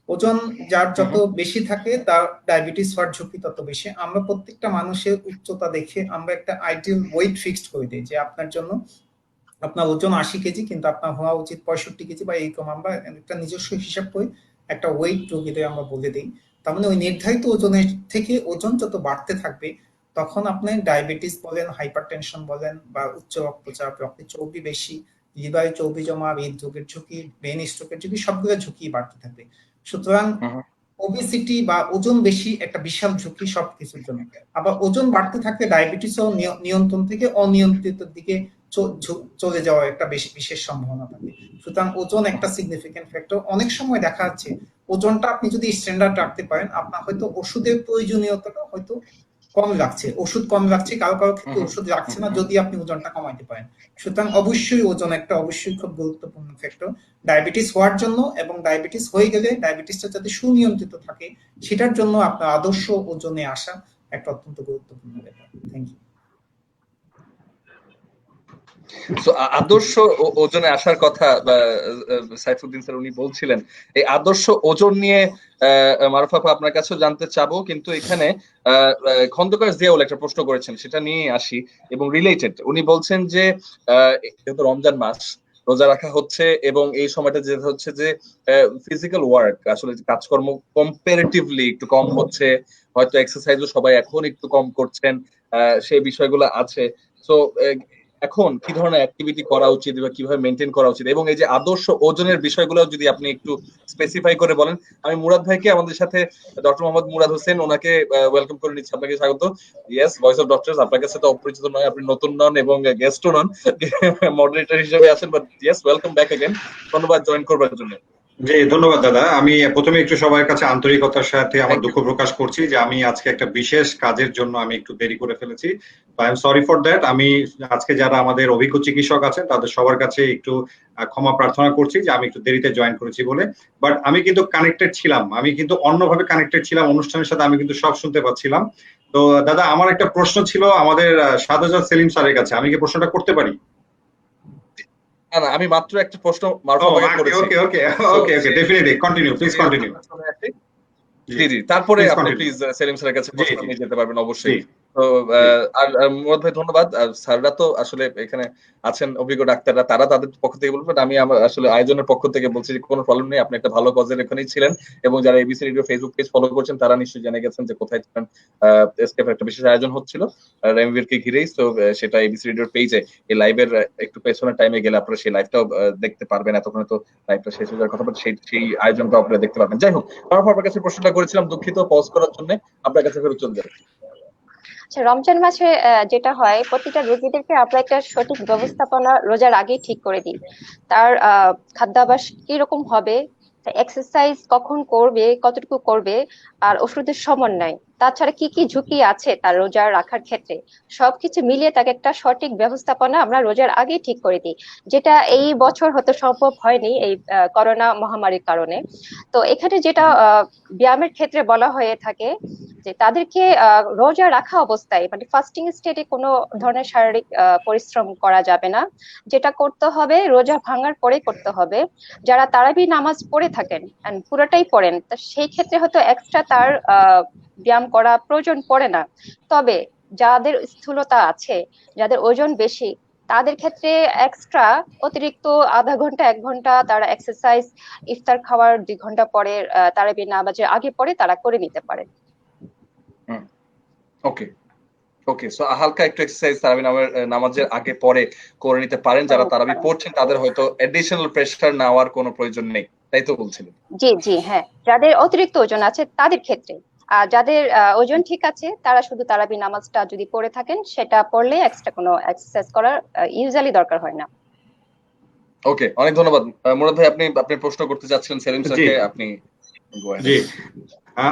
ওজন যার যত বেশি থাকে তার ডায়াবেটিস হওয়ার ঝুঁকি তত বেশি। আমরা প্রত্যেকটা মানুষের উচ্চতা দেখে আমরা একটা আইডিয়াল ওয়েট ফিক্সড করে দিই যে আপনার জন্য আপনার ওজন 80 কেজি, কিন্তু আপনার হওয়া উচিত 65 কেজি বা এইরকম। আমরা একটা নিজস্ব হিসাব করে একটা ওয়েট রোগীদের আমরা বলে দিই। তার মানে ওই নির্ধারিত ওজনের থেকে ওজন যত বাড়তে থাকবে তখন আপনি ডায়াবেটিস বলেন, হাইপারটেনশন বলেন, বা উচ্চ রক্তচাপ, রক্তে চর্বি বেশি, লিভারে চর্বি জমা, হৃদরোগের ঝুঁকি, ব্রেন স্ট্রোকের ঝুঁকি, সবগুলো ঝুঁকি বাড়তে থাকবে। সুতরাং ওবেসিটি বা ওজন বেশি একটা বিশাল ঝুঁকি সবকিছুর জন্য। আবার ওজন বাড়তে থাকলে ডায়াবেটিসও নিয়ন্ত্রণ থেকে অনিয়ন্ত্রিত দিকে চলে যাওয়ার একটা বিশেষ সম্ভাবনা থাকে। সুতরাং ওজন একটা সিগনিফিকেন্ট ফ্যাক্টর। অনেক সময় দেখা যাচ্ছে ওজনটা আপনি যদি স্ট্যান্ডার্ড রাখতে পারেন, আপনার হয়তো ওষুধের প্রয়োজনীয়তাটা হয়তো কম লাগছে, ওষুধ কম লাগছে, কারো কারো ক্ষেত্রে ওষুধ লাগছে না যদি আপনি ওজনটা কমাইতে পারেন। সুতরাং অবশ্যই ওজন একটা অবশ্যই খুব গুরুত্বপূর্ণ ফ্যাক্টর ডায়াবেটিস হওয়ার জন্য, এবং ডায়াবেটিস হয়ে গেলে ডায়াবেটিসটা যাতে সুনিয়ন্ত্রিত থাকে সেটার জন্য আপনার আদর্শ ওজনে আসা একটা অত্যন্ত গুরুত্বপূর্ণ ব্যাপার। Thank you. আদর্শ ওজনে আসার কথা সাইফুদ্দিন স্যার উনি বলছিলেন, এই আদর্শ ওজন নিয়ে মারুফ আপা আপনার কাছেও জানতে চাবো, কিন্তু এখানে খন্দকার জিয়াউল একটা প্রশ্ন করেছেন, সেটা নিয়ে আসি এবং রিলেটেড। উনি বলছেন যে যেহেতু রমজান মাস, রোজা রাখা হচ্ছে এবং এই সময়টা যেটা হচ্ছে যে ফিজিক্যাল ওয়ার্ক আসলে কাজকর্ম কম্পারেটিভলি একটু কম হচ্ছে, হয়তো এক্সারসাইজও সবাই এখন একটু কম করছেন, সেই বিষয়গুলো আছে। তো এখন কি ধরনের অ্যাক্টিভিটি করা উচিত বা কিভাবে মেনটেন করা উচিত, এবং এই যে আদর্শ ওজনের বিষয়গুলো যদি আপনি একটু স্পেসিফাই করে বলেন। আমি মুরাদ ভাইকে আমাদের সাথে, ডক্টর মোহাম্মদ মুরাদ হোসেন, ওনাকে ওয়েলকাম করে নিচ্ছি। আপনাকে স্বাগত। ইয়েস, ভয়েস অফ ডক্টরস আপনার কাছে তো অপরিচিত নয়, আপনি নতুন নন এবং গেস্টও নন, মডারেটর হিসেবে আছেন, but yes, welcome back again. ধন্যবাদ জয়েন করবার জন্য। জি ধন্যবাদ দাদা। আমি প্রথমে একটু সবার কাছে আন্তরিকতার সাথে আমার দুঃখ প্রকাশ করছি যে আমি আজকে একটা বিশেষ কাজের জন্য আমি একটু দেরি করে ফেলেছি। I am sorry for that. আমি আজকে যারা আমাদের অভিজ্ঞ চিকিৎসক আছেন তাদের সবার কাছে একটু ক্ষমা প্রার্থনা করছি যে আমি একটু দেরিতে জয়েন করেছি বলে। বাট আমি কিন্তু কানেক্টেড ছিলাম, আমি কিন্তু অন্যভাবে কানেক্টেড ছিলাম অনুষ্ঠানের সাথে, আমি কিন্তু সব শুনতে পাচ্ছিলাম। তো দাদা আমার একটা প্রশ্ন ছিল আমাদের শাহজাদ সেলিম স্যারের কাছে, আমি কি প্রশ্নটা করতে পারি? না, আমি মাত্র একটা প্রশ্ন মারুফ ভাইকে করেছি। ওকে okay okay okay, definitely continue, please continue. জি জি, তারপরে আপনি প্লিজ সেলিম স্যারের কাছে প্রশ্ন নিয়ে যেতে পারবেন অবশ্যই। তো আর মুরাদ ভাই ধন্যবাদ। স্যাররা তো আসলে এখানে আছেন অভিজ্ঞ ডাক্তাররা, তারা তাদের পক্ষ থেকে বলবেন, আমি আমার আসলে আয়োজনের পক্ষ থেকে বলছি যে কোনো প্রবলেম নেই, আপনি একটা ভালো কজের এখানেই ছিলেন, এবং যারা ABC radio Facebook page follow করছেন তারা নিশ্চয়ই জেনে গেছেন যে কোথায় ছিলেন। এসকেপ একটা বিশেষ আয়োজন হচ্ছিল রেমভিরকে ঘিরেই, তো সেটা এবিসি রেডিওর পেজে এই লাইভের একটু পেছনের টাইমে গেলে আপনারা সেই লাইভটাও দেখতে পারবেন। এতক্ষণে তো লাইভটা শেষ হয়ে যাওয়ার কথা, বাট সেই আয়োজনটা আপনারা দেখতে পারবেন। যাই হোক, আপনার কাছে প্রশ্নটা করেছিলাম, দুঃখিত পজ করার জন্য, আপনার কাছে ফেরত চলে যাবে। আচ্ছা, রমজান মাসে যেটা হয়, প্রতিটা রোগীদেরকে আমরা একটা সঠিক ব্যবস্থাপনা রোজার আগেই ঠিক করে দিই। তার খাদ্যাভ্যাস কিরকম হবে, এক্সারসাইজ কখন করবে, কতটুকু করবে, আর ওষুধের সমন্বয়, তাছাড়া কি কি ঝুঁকি আছে তার রোজা রাখার ক্ষেত্রে, সবকিছু মিলিয়ে তাকে একটা সঠিক ব্যবস্থাপনা আমরা রোজার আগেই ঠিক করে দিই, যেটা এই বছর হয়তো সম্ভব হয়নি এই করোনা মহামারীর কারণে। তো এখানে যেটা ব্যায়ামের ক্ষেত্রে বলা হয়ে থাকে যে তাদেরকে রোজা রাখা অবস্থায়, মানে ফাস্টিং স্টেটে কোনো ধরনের শারীরিক পরিশ্রম করা যাবে না। যেটা করতে হবে রোজা ভাঙার পরে করতে হবে। যারা তারাবি নামাজ পড়ে থাকেন পুরোটাই পড়েন, তা সেই ক্ষেত্রে হয়তো এক্সট্রা তার ব্যায়াম করা প্রয়োজন পড়ে না। তবে যাদের স্থূলতা আছে, যাদের ওজন বেশি, তাদের ক্ষেত্রে এক্সট্রা অতিরিক্ত আধা ঘন্টা 1 ঘন্টা তারা এক্সারসাইজ ইফতার খাওয়ার 2 ঘন্টা পরে তারাবি নামাজের আগে পরে তারা করে নিতে পারে। ওকে ওকে, সো হালকা একটু এক্সারসাইজ তারাবি নামাজের আগে পরে করে নিতে পারেন। যারা তারাবি পড়ছেন তাদের হয়তো এডিশনাল প্রেসার নেওয়ার কোনো প্রয়োজন নেই, তাই তো বলছিলেন? জি জি, হ্যাঁ, যাদের অতিরিক্ত ওজন আছে তাদের ক্ষেত্রে। আর যাদের ওজন ঠিক আছে তারা শুধু তারাবি নামাজটা যদি পড়ে থাকেন, সেটা পড়লে এক্সট্রা কোনো এক্সারসাইজ করার ইউজুয়ালি দরকার হয় না। ওকে, অনেক ধন্যবাদ। মুরাদ ভাই, আপনি প্রশ্ন করতে যাচ্ছিলেন সেলিম স্যারকে, আপনি go ahead. জি,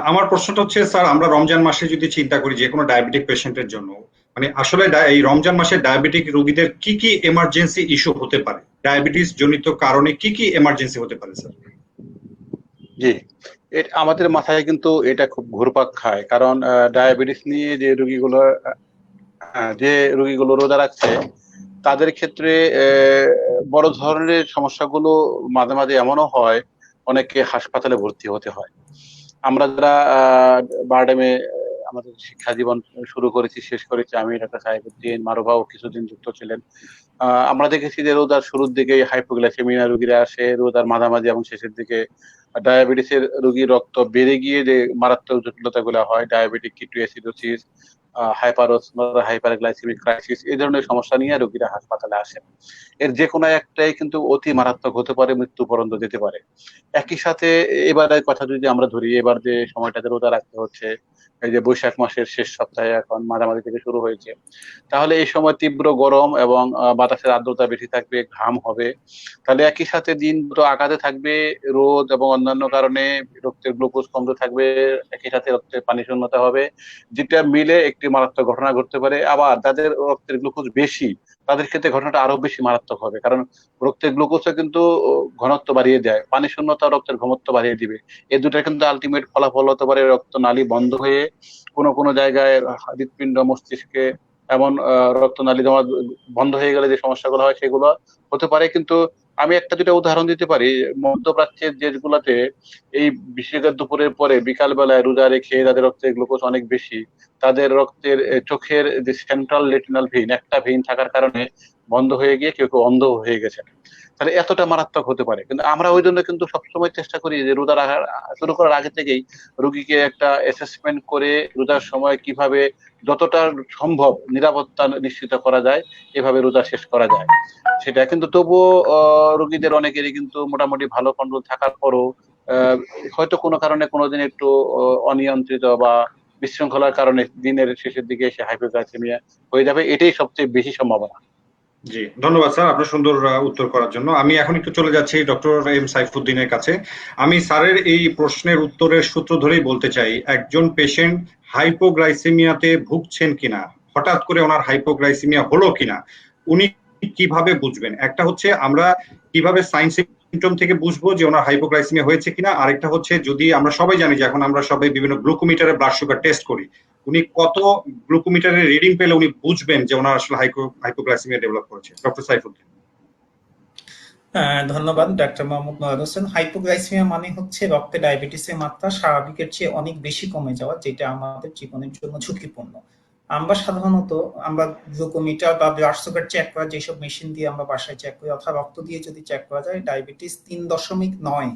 আমার প্রশ্নটা হচ্ছে স্যার, আমরা রমজান মাসে যদি চিন্তা করি যে কোনো ডায়াবেটিক পেশেন্টের জন্য, মানে আসলে এই রমজান মাসে ডায়াবেটিক রোগীদের কি কি এমার্জেন্সি ইস্যু হতে পারে, ডায়াবেটিস জনিত কারণে কি কি এমার্জেন্সি হতে পারে স্যার? জি, আমাদের মাথায় কিন্তু এটা খুব ঘুরপাক খায়, কারণ ডায়াবেটিস নিয়ে যে রোগীগুলো রোজা রাখছে তাদের ক্ষেত্রে বড় ধরনের সমস্যাগুলো মাঝে মাঝে এমনও হয় অনেকে হাসপাতালে ভর্তি হতে হয়। আমরা যারা বারডেমে আমাদের শিক্ষা জীবন শুরু করেছি, শেষ করেছি, আমি ডাক্তার সাইফুদ্দিন, মারুফাও কিছুদিন যুক্ত ছিলেন। আমরা দেখেছি যে রোজার শুরুর দিকে হাইপোগ্লাইসেমিয়া রোগীরা আসে, রোজার মাঝামাঝি এবং শেষের দিকে ডায়াবেটিসের রোগীর রক্ত বেড়ে গিয়ে যে মারাত্মক জটিলতা গুলো হয়, ডায়াবেটিক কিটোএসিডোসিস, হাইপারোসমোলার হাইপারগ্লাইসেমিক ক্রাইসিস, এই ধরনের সমস্যা নিয়ে রোগীরা হাসপাতালে আসেন। এর যে কোনো একটাই কিন্তু অতি মারাত্মক হতে পারে, মৃত্যু পর্যন্ত যেতে পারে। একই সাথে এবারের কথা যদি আমরা ধরি, এবার যে সময়টাতে রোজা রাখতে হচ্ছে, এই যে বৈশাখ মাসের শেষ সপ্তাহে এখন মাঝামাঝি থেকে শুরু হয়েছে, তাহলে এই সময় তীব্র গরম এবং বাতাসের আর্দ্রতা বেশি থাকবে, ঘাম হবে। তাহলে একই সাথে দিন দুটো আঘাতে থাকবে, রোদ এবং অন্যান্য কারণে রক্তের গ্লুকোজ কমতে থাকবে, একই সাথে রক্তের পানি শূন্যতা হবে, যেটা মিলে একটি মারাত্মক ঘটনা ঘটতে পারে। আবার যাদের রক্তের গ্লুকোজ বেশি তাদের ক্ষেত্রে ঘটনাটা আরো বেশি মারাত্মক হবে, কারণ রক্তের গ্লুকোজও কিন্তু ঘনত্ব বাড়িয়ে দেয়, পানি শূন্যতা রক্তের ঘনত্ব বাড়িয়ে দিবে। এই দুটার কিন্তু আলটিমেট ফলাফল হতে পারে রক্ত নালী বন্ধ হয়ে কোনো কোনো জায়গায় হৃৎপিণ্ড, মস্তিষ্কে এমন রক্তনালী জমা বন্ধ হয়ে গেলে যে সমস্যাগুলো হয় সেগুলো হতে পারে। কিন্তু আমি একটা দুটা উদাহরণ দিতে পারি। মধ্যপ্রাচ্যের দেশগুলোতে এই বিশেষ দুপুরের পরে বিকাল বেলায় রোজা রেখে যাদের রক্তের গ্লুকোজ অনেক বেশি, তাদের রক্তের চোখের যে সেন্ট্রাল রেটিনাল ভেইন, একটা ভেইন থাকার কারণে বন্ধ হয়ে গিয়ে কেউ কেউ অন্ধ হয়ে গেছে। তাহলে এতটা মারাত্মক হতে পারে। কিন্তু আমরা ওই জন্য কিন্তু সবসময় চেষ্টা করি যে রোজা রাখার শুরু করার আগে থেকেই রোগীকে একটা অ্যাসেসমেন্ট করে রোজার সময় কিভাবে যতটা সম্ভব নিরাপত্তা নিশ্চিত করা যায় এভাবে রোজা শেষ করা যায় সেটা। কিন্তু তবুও রোগীদের অনেকেরই কিন্তু মোটামুটি ভালো কন্ট্রোল থাকার পরও হয়তো কোনো কারণে কোনোদিন একটু অনিয়ন্ত্রিত বা বিশৃঙ্খলার কারণে দিনের শেষের দিকে এসে হাইপোগ্লাইসেমিয়া হয়ে যাবে, এটাই সবচেয়ে বেশি সম্ভাবনা। জি, ধন্যবাদ স্যার আপনার সুন্দর উত্তর করার জন্য। আমি এখন একটু চলে যাচ্ছি ডক্টর এম সাইফুদ্দিনের কাছে। আমি স্যারের এই প্রশ্নের উত্তরের সূত্র ধরেই বলতে চাই, একজন পেশেন্ট হাইপোগ্লাইসেমিয়াতে ভুগছেন কিনা, হঠাৎ করে ওনার হাইপোগ্লাইসেমিয়া হলো কিনা, উনি কিভাবে বুঝবেন? একটা হচ্ছে আমরা কিভাবে সাইন সিমটম থেকে বুঝবো যে ওনার হাইপোগ্লাইসেমিয়া হয়েছে কিনা, আরেকটা হচ্ছে যদি আমরা সবাই জানি যে এখন আমরা সবাই বিভিন্ন গ্লুকোমিটারে ব্লাড সুগার টেস্ট করি, উনি কত গ্লুকোমিটারের রিডিং পেলে উনি বুঝবেন যে ওনার আসলে হাইপোগ্লাইসেমিয়া ডেভেলপ করেছে? ডক্টর সাইফুদ্দিন। ধন্যবাদ ডাক্তার মোহাম্মদ নওয়াজ হোসেন। হাইপোগ্লাইসেমিয়া মানে হচ্ছে রক্তে ডায়াবেটিসের মাত্রা স্বাভাবিকের চেয়ে অনেক বেশি কমে যাওয়া, যেটা আমাদের জীবনের জন্য ঝুঁকিপূর্ণ। আমরা সাধারণত গ্লুকোমিটার বা ব্লাড সুগার চেক করা যেসব মেশিন দিয়ে আমরা বাসায় চেক করি অথবা রক্ত দিয়ে যদি চেক করা যায়, ডায়াবেটিস 3.9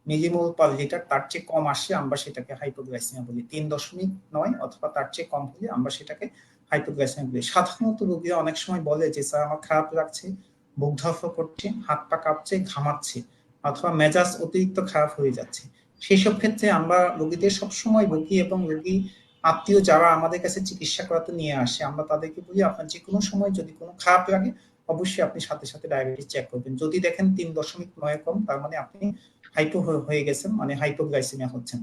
মিলিমোল পার লিটার তার চেয়ে কম আসলে আমরা সেটাকে হাইপোগ্লাইসেমিয়া বলি। 3.9 অথবা তার চেয়ে কম হলে আমরা সেটাকে হাইপোগ্লাইসেমিয়া বলি। সাধারণত রোগীরা অনেক সময় বলে যে স্যার আমার খারাপ লাগছে, বুক ধরফর করছে, হাত পা কাঁপছে, ঘামাচ্ছে, অথবা মেজাজ অতিরিক্ত খারাপ হয়ে যাচ্ছে। সেই সব ক্ষেত্রে আমরা রোগীদের সবসময় রোগী এবং রোগী আত্মীয় যারা আমাদের কাছে চিকিৎসা করাতে নিয়ে আসে, আমরা তাদেরকে বলি আপনার যে কোনো সময় যদি কোনো খারাপ লাগে অবশ্যই আপনি সাথে সাথে ডায়াবেটিস চেক করবেন। যদি দেখেন 3.9 কম, তার মানে আপনি হাইপো হয়ে গেছেন, মানে হাইপোগ্লাইসেমিয়া হচ্ছেন।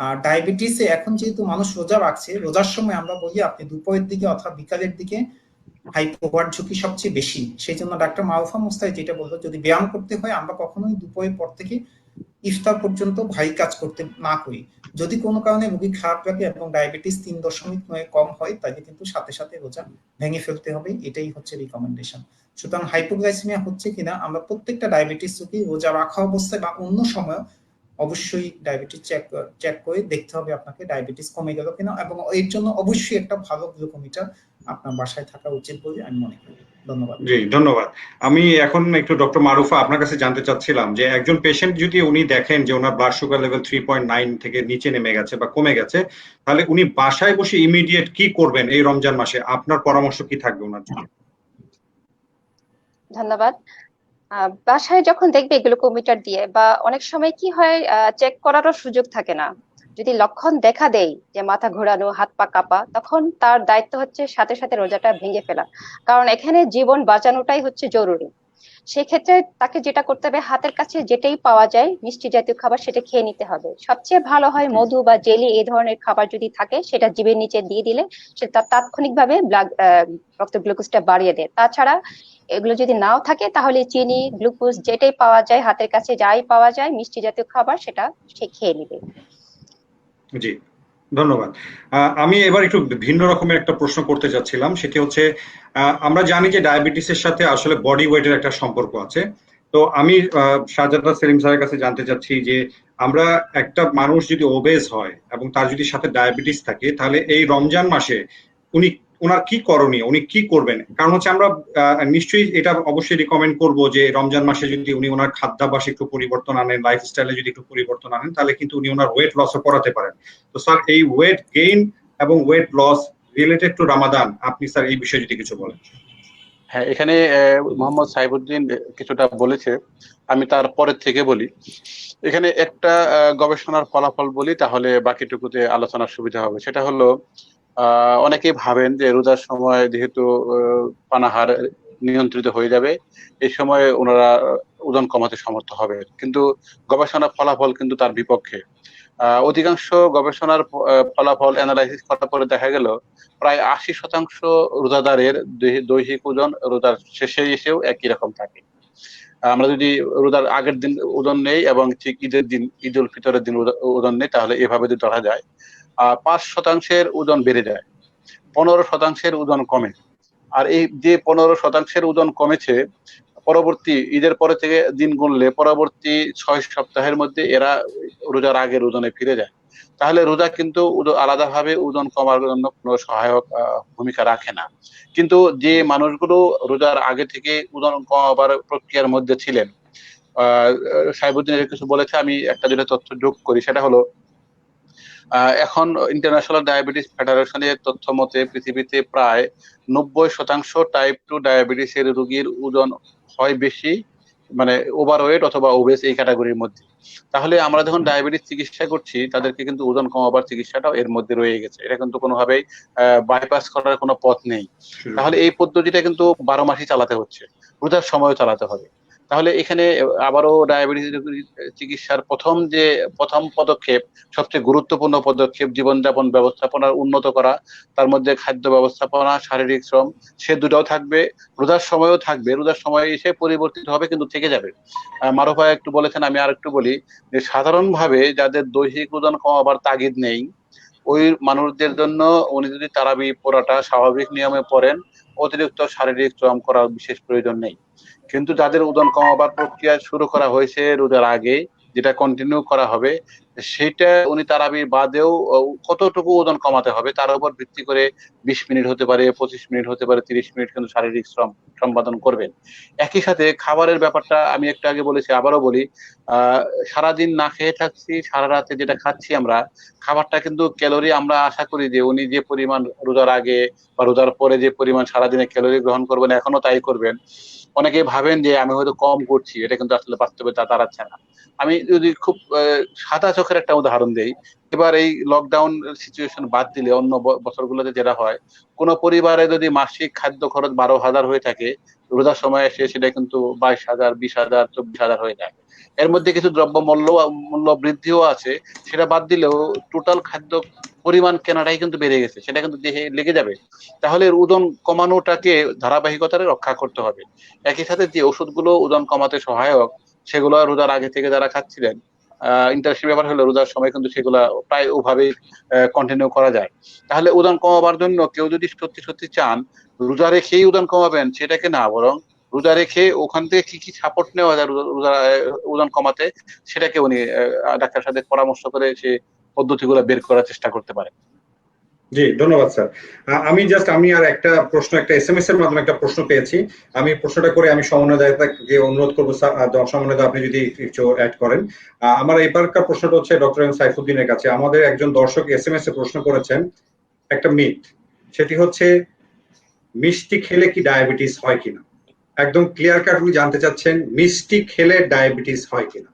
আর ডায়াবেটিসে এখন যেহেতু মানুষ রোজা রাখছে, রোজার সময় আমরা বলি আপনি দুপুরের দিকে অথবা বিকালের দিকে হাইপো হওয়ার ঝুঁকি সবচেয়ে বেশি। সেই জন্য ডাক্তার মারুফা মুস্তাহিদ যেটা বললো, যদি ব্যায়াম করতে হয় আমরা কখনোই দুপুরের পর থেকে ইফতার পর্যন্ত ভারী কাজ করতে না করি। যদি কোনো কারণে রোগী খারাপ লাগে এবং ডায়াবেটিস 3.9 কম হয়, তাহলে কিন্তু সাথে সাথে রোজা ভেঙে ফেলতে হবে, এটাই হচ্ছে রিকমেন্ডেশন। সুতরাং হাইপোগ্লাইসেমিয়া হচ্ছে কিনা আমরা প্রত্যেকটা ডায়াবেটিস রোগী রোজা রাখা অবস্থায় বা অন্য সময় অবশ্যই ডায়াবেটিস চেক করে দেখতে হবে আপনাকে ডায়াবেটিস কমে গেল কিনা, এবং এর জন্য অবশ্যই একটা ভালো গ্লুকোমিটার আপনার বাসায় থাকা উচিত বলে আমি মনে করি। ধন্যবাদ। জি, ধন্যবাদ। আমি এখন একটু ডক্টর মারুফা আপনার কাছে জানতে চাচ্ছিলাম যে একজন পেশেন্ট যদি উনি দেখেন যে ওনার ব্লাড সুগার লেভেল 3.9 থেকে নিচে নেমে গেছে বা কমে গেছে, তাহলে উনি বাসায় বসে ইমিডিয়েট কি করবেন এই রমজান মাসে? আপনার পরামর্শ কি থাকবে ওনার জন্য? ধন্যবাদ। বাসায় যখন দেখবে গ্লুকোমিটার দিয়ে, বা অনেক সময় কি হয় চেক করারও সুযোগ থাকে না, যদি লক্ষণ দেখা দেয় যে মাথা ঘোরানো, হাত পা কাঁপা, তখন তার দায়িত্ব হচ্ছে সাথে সাথে রোজাটা ভেঙে ফেলা, কারণ এখানে জীবন বাঁচানোটাই হচ্ছে জরুরি। সেক্ষেত্রে তাকে যেটা করতে হবে, হাতের কাছে যেটাই পাওয়া যায় মিষ্টি জাতীয় খাবার সেটা খেয়ে নিতে হবে। সবচেয়ে ভালো হয় মধু বা জেলি এই ধরনের খাবার যদি থাকে সেটা জিভের নিচে দিয়ে দিলে সেটা তাৎক্ষণিকভাবে রক্ত গ্লুকোজটা বাড়িয়ে দেয়। তাছাড়া এগুলো যদি নাও থাকে তাহলে চিনি, গ্লুকোজ যেটাই পাওয়া যায়, হাতের কাছে যাই পাওয়া যায় মিষ্টি জাতীয় খাবার সেটা সে খেয়ে নিবে। জি, ধন্যবাদ। আমি এবার একটু ভিন্ন রকমের একটা প্রশ্ন করতে চাচ্ছিলাম, সেটি হচ্ছে আমরা জানি যে ডায়াবেটিসের সাথে আসলে বডি ওয়েটের একটা সম্পর্ক আছে। তো আমি শাহজাদা সেলিম স্যারের কাছে জানতে চাচ্ছি যে আমরা একটা মানুষ যদি ওবেজ হয় এবং তার যদি সাথে ডায়াবেটিস থাকে, তাহলে এই রমজান মাসে উনি ওনার কি করণীয়, উনি কি করবেন? কারণ হচ্ছে আমরা নিশ্চয়ই এটা অবশ্যই রিকমেন্ড করব যে রমজান মাসে যদি উনি ওনার খাদ্যাভ্যাসে একটু পরিবর্তন আনেন, লাইফস্টাইলে যদি একটু পরিবর্তন আনেন, তাহলে কিন্তু উনি ওনার ওয়েট লসও করাতে পারেন। তো স্যার, এই ওয়েট গেইন এবং weight loss related to Ramadan, আপনি স্যার এই বিষয়ে যদি কিছু বলেন। হ্যাঁ, এখানে মোহাম্মদ সাইফুদ্দিন কিছুটা বলেছে, আমি তার পরের থেকে বলি। এখানে একটা গবেষণার ফলাফল বলি, তাহলে বাকিটুকুতে আলোচনার সুবিধা হবে। সেটা হলো অনেকেই ভাবেন যে রোজার সময় যেহেতু পানাহার নিয়ন্ত্রিত হয়ে যাবে, এই সময় ওনারা ওজন কমাতে সমর্থ হবে, কিন্তু গবেষণার ফলাফল কিন্তু তার বিপক্ষে। অধিকাংশ গবেষণার ফলাফল অ্যানালাইসিস করার পরে দেখা গেল প্রায় 80% রোজাদারের দৈহিক ওজন রোজার শেষে এসেও একই রকম থাকে। আমরা যদি রোজার আগের দিন ওজন নেই এবং ঠিক ঈদের দিন, ঈদ উল ফিতরের দিন ওজন নেই, তাহলে এভাবে যদি ধরা যায় 5% ওজন বেড়ে যায়, 15% ওজন কমে। আর এই যে 15% ওজন কমেছে, পরবর্তী ঈদের পরে থেকে দিন গুনলে পরবর্তী 6 সপ্তাহের মধ্যে এরা রোজার আগের ওজনে ফিরে যায়। তাহলে রোজা কিন্তু আলাদাভাবে ওজন কমার জন্য কোনো সহায়ক ভূমিকা রাখে না। কিন্তু যে মানুষগুলো রোজার আগে থেকে ওজন কমাবার প্রক্রিয়ার মধ্যে ছিলেন, সাইবুদ্দিন কিছু বলেছে, আমি একটা যেটা তথ্য যোগ করি, সেটা হলো এখন ইন্টারন্যাশনাল ডায়াবেটিস ফেডারেশনের তথ্য মতে পৃথিবীতে প্রায় 90% টাইপ 2 ডায়াবেটিসের রোগীর ওজন হয় বেশি, মানে ওভারওয়েট অথবা ওবেস এই ক্যাটাগরির মধ্যে। তাহলে আমরা যখন ডায়াবেটিস চিকিৎসা করছি, তাদেরকে কিন্তু ওজন কমাবার চিকিৎসাটাও এর মধ্যে রয়ে গেছে, এটা কিন্তু কোনোভাবেই বাইপাস করার কোনো পথ নেই। তাহলে এই পদ্ধতিটা কিন্তু 12 মাসই চালাতে হচ্ছে, রোজার সময়ও চালাতে হবে। তাহলে এখানে আবারও ডায়াবেটিস চিকিৎসার প্রথম পদক্ষেপ, সবচেয়ে গুরুত্বপূর্ণ পদক্ষেপ, জীবনযাপন ব্যবস্থাপনার উন্নত করা, তার মধ্যে খাদ্য ব্যবস্থাপনা, শারীরিক শ্রম, সে দুটাও থাকবে, রোজার সময়ও থাকবে। রোজার সময় এসে পরিবর্তিত হবে কিন্তু থেকে যাবে। মারুফ ভাই একটু বলেছেন, আমি আর একটু বলি যে সাধারণভাবে যাদের দৈহিক ওজন কমাবার তাগিদ নেই, ওই মানুষদের জন্য উনি যদি তারাবি পড়াটা স্বাভাবিক নিয়মে পড়েন, অতিরিক্ত শারীরিক শ্রম করার বিশেষ প্রয়োজন নেই। কিন্তু যাদের ওজন কমাবার প্রক্রিয়া শুরু করা হয়েছে রোজার আগে, যেটা কন্টিনিউ করা হবে, সেটা উনি তারাবির বাদেও কতটুকু ওজন কমাতে হবে তার উপর ভিত্তি করে 20 মিনিট হতে পারে, 25 মিনিট হতে পারে, 30 মিনিট কিন্তু শারীরিক শ্রম সম্পাদন করবেন। একই সাথে খাবারের ব্যাপারটা আমি একটু আগে বলেছি, আবারও বলি, সারাদিন না খেয়ে থাকছি, সারা রাতে যেটা খাচ্ছি আমরা, খাবারটা কিন্তু ক্যালোরি, আমরা আশা করি যে উনি যে পরিমাণ রোজার আগে বা রোজার পরে যে পরিমাণ সারাদিনে ক্যালোরি গ্রহণ করবেন, এখনো তাই করবেন। অনেকে ভাবেন যে আমি হয়তো কম করছি, এটা কিন্তু আসলে বাস্তবে তা দাঁড়াচ্ছে না। আমি যদি খুব সাদা চোখের একটা উদাহরণ দেই, এবার এই লকডাউন সিচুয়েশন বাদ দিলে অন্য বছরগুলোতে যেটা হয়, কোন পরিবারে যদি মাসিক খাদ্য খরচ 12,000 হয়ে থাকে, রোজার সময় এসে সেটা কিন্তু 22,000, 20,000, 24,000 হয়ে যায়। এর মধ্যে কিছু দ্রব্য মূল্য বৃদ্ধিও আছে, সেটা বাদ দিলেও টোটাল খাদ্য পরিমাণ কেনাটাই কিন্তু বেড়ে গেছে, সেটা কিন্তু দেহে লেগে যাবে। তাহলে ওজন কমানোটাকে ধারাবাহিকতা রক্ষা করতে হবে। একই সাথে যে ওষুধগুলো ওজন কমাতে সহায়ক, সেগুলো রোজার আগে থেকে যারা খাচ্ছিলেন, ইন্টারেস্টিং ব্যাপার হলো রোজার সময় কিন্তু সেগুলা প্রায় ওভাবেই কন্টিনিউ করা যায়। তাহলে ওজন কমাবার জন্য কেউ যদি সত্যি সত্যি চান রোজা রেখেই ওজন কমাবেন, সেটাকে না, বরং রোজা রেখে ওখান থেকে কি কি সাপোর্ট নেওয়া যায় রোজা ওজন কমাতে, সেটাকে উনি ডাক্তার সাথে পরামর্শ করে সে পদ্ধতিগুলো বের করার চেষ্টা করতে পারেন। জি, ধন্যবাদ স্যার। আমি আর একটা প্রশ্ন, একটা এসএমএস এর মাধ্যমে একটা প্রশ্ন পেয়েছি, আমি প্রশ্নটা করে আমি সমন্বয়দাতাকে অনুরোধ করবো, সমন্বয়দা আপনি যদি কিছু অ্যাড করেন। আমার এবারকার প্রশ্নটা হচ্ছে ডক্টর এম সাইফুদ্দিনের কাছে। আমাদের একজন দর্শক এসএমএস এ প্রশ্ন করেছেন একটা মিথ, সেটি হচ্ছে মিষ্টি খেলে কি ডায়াবেটিস হয় কিনা। একদম ক্লিয়ার কাট উনি জানতে চাচ্ছেন মিষ্টি খেলে ডায়াবেটিস হয় কিনা।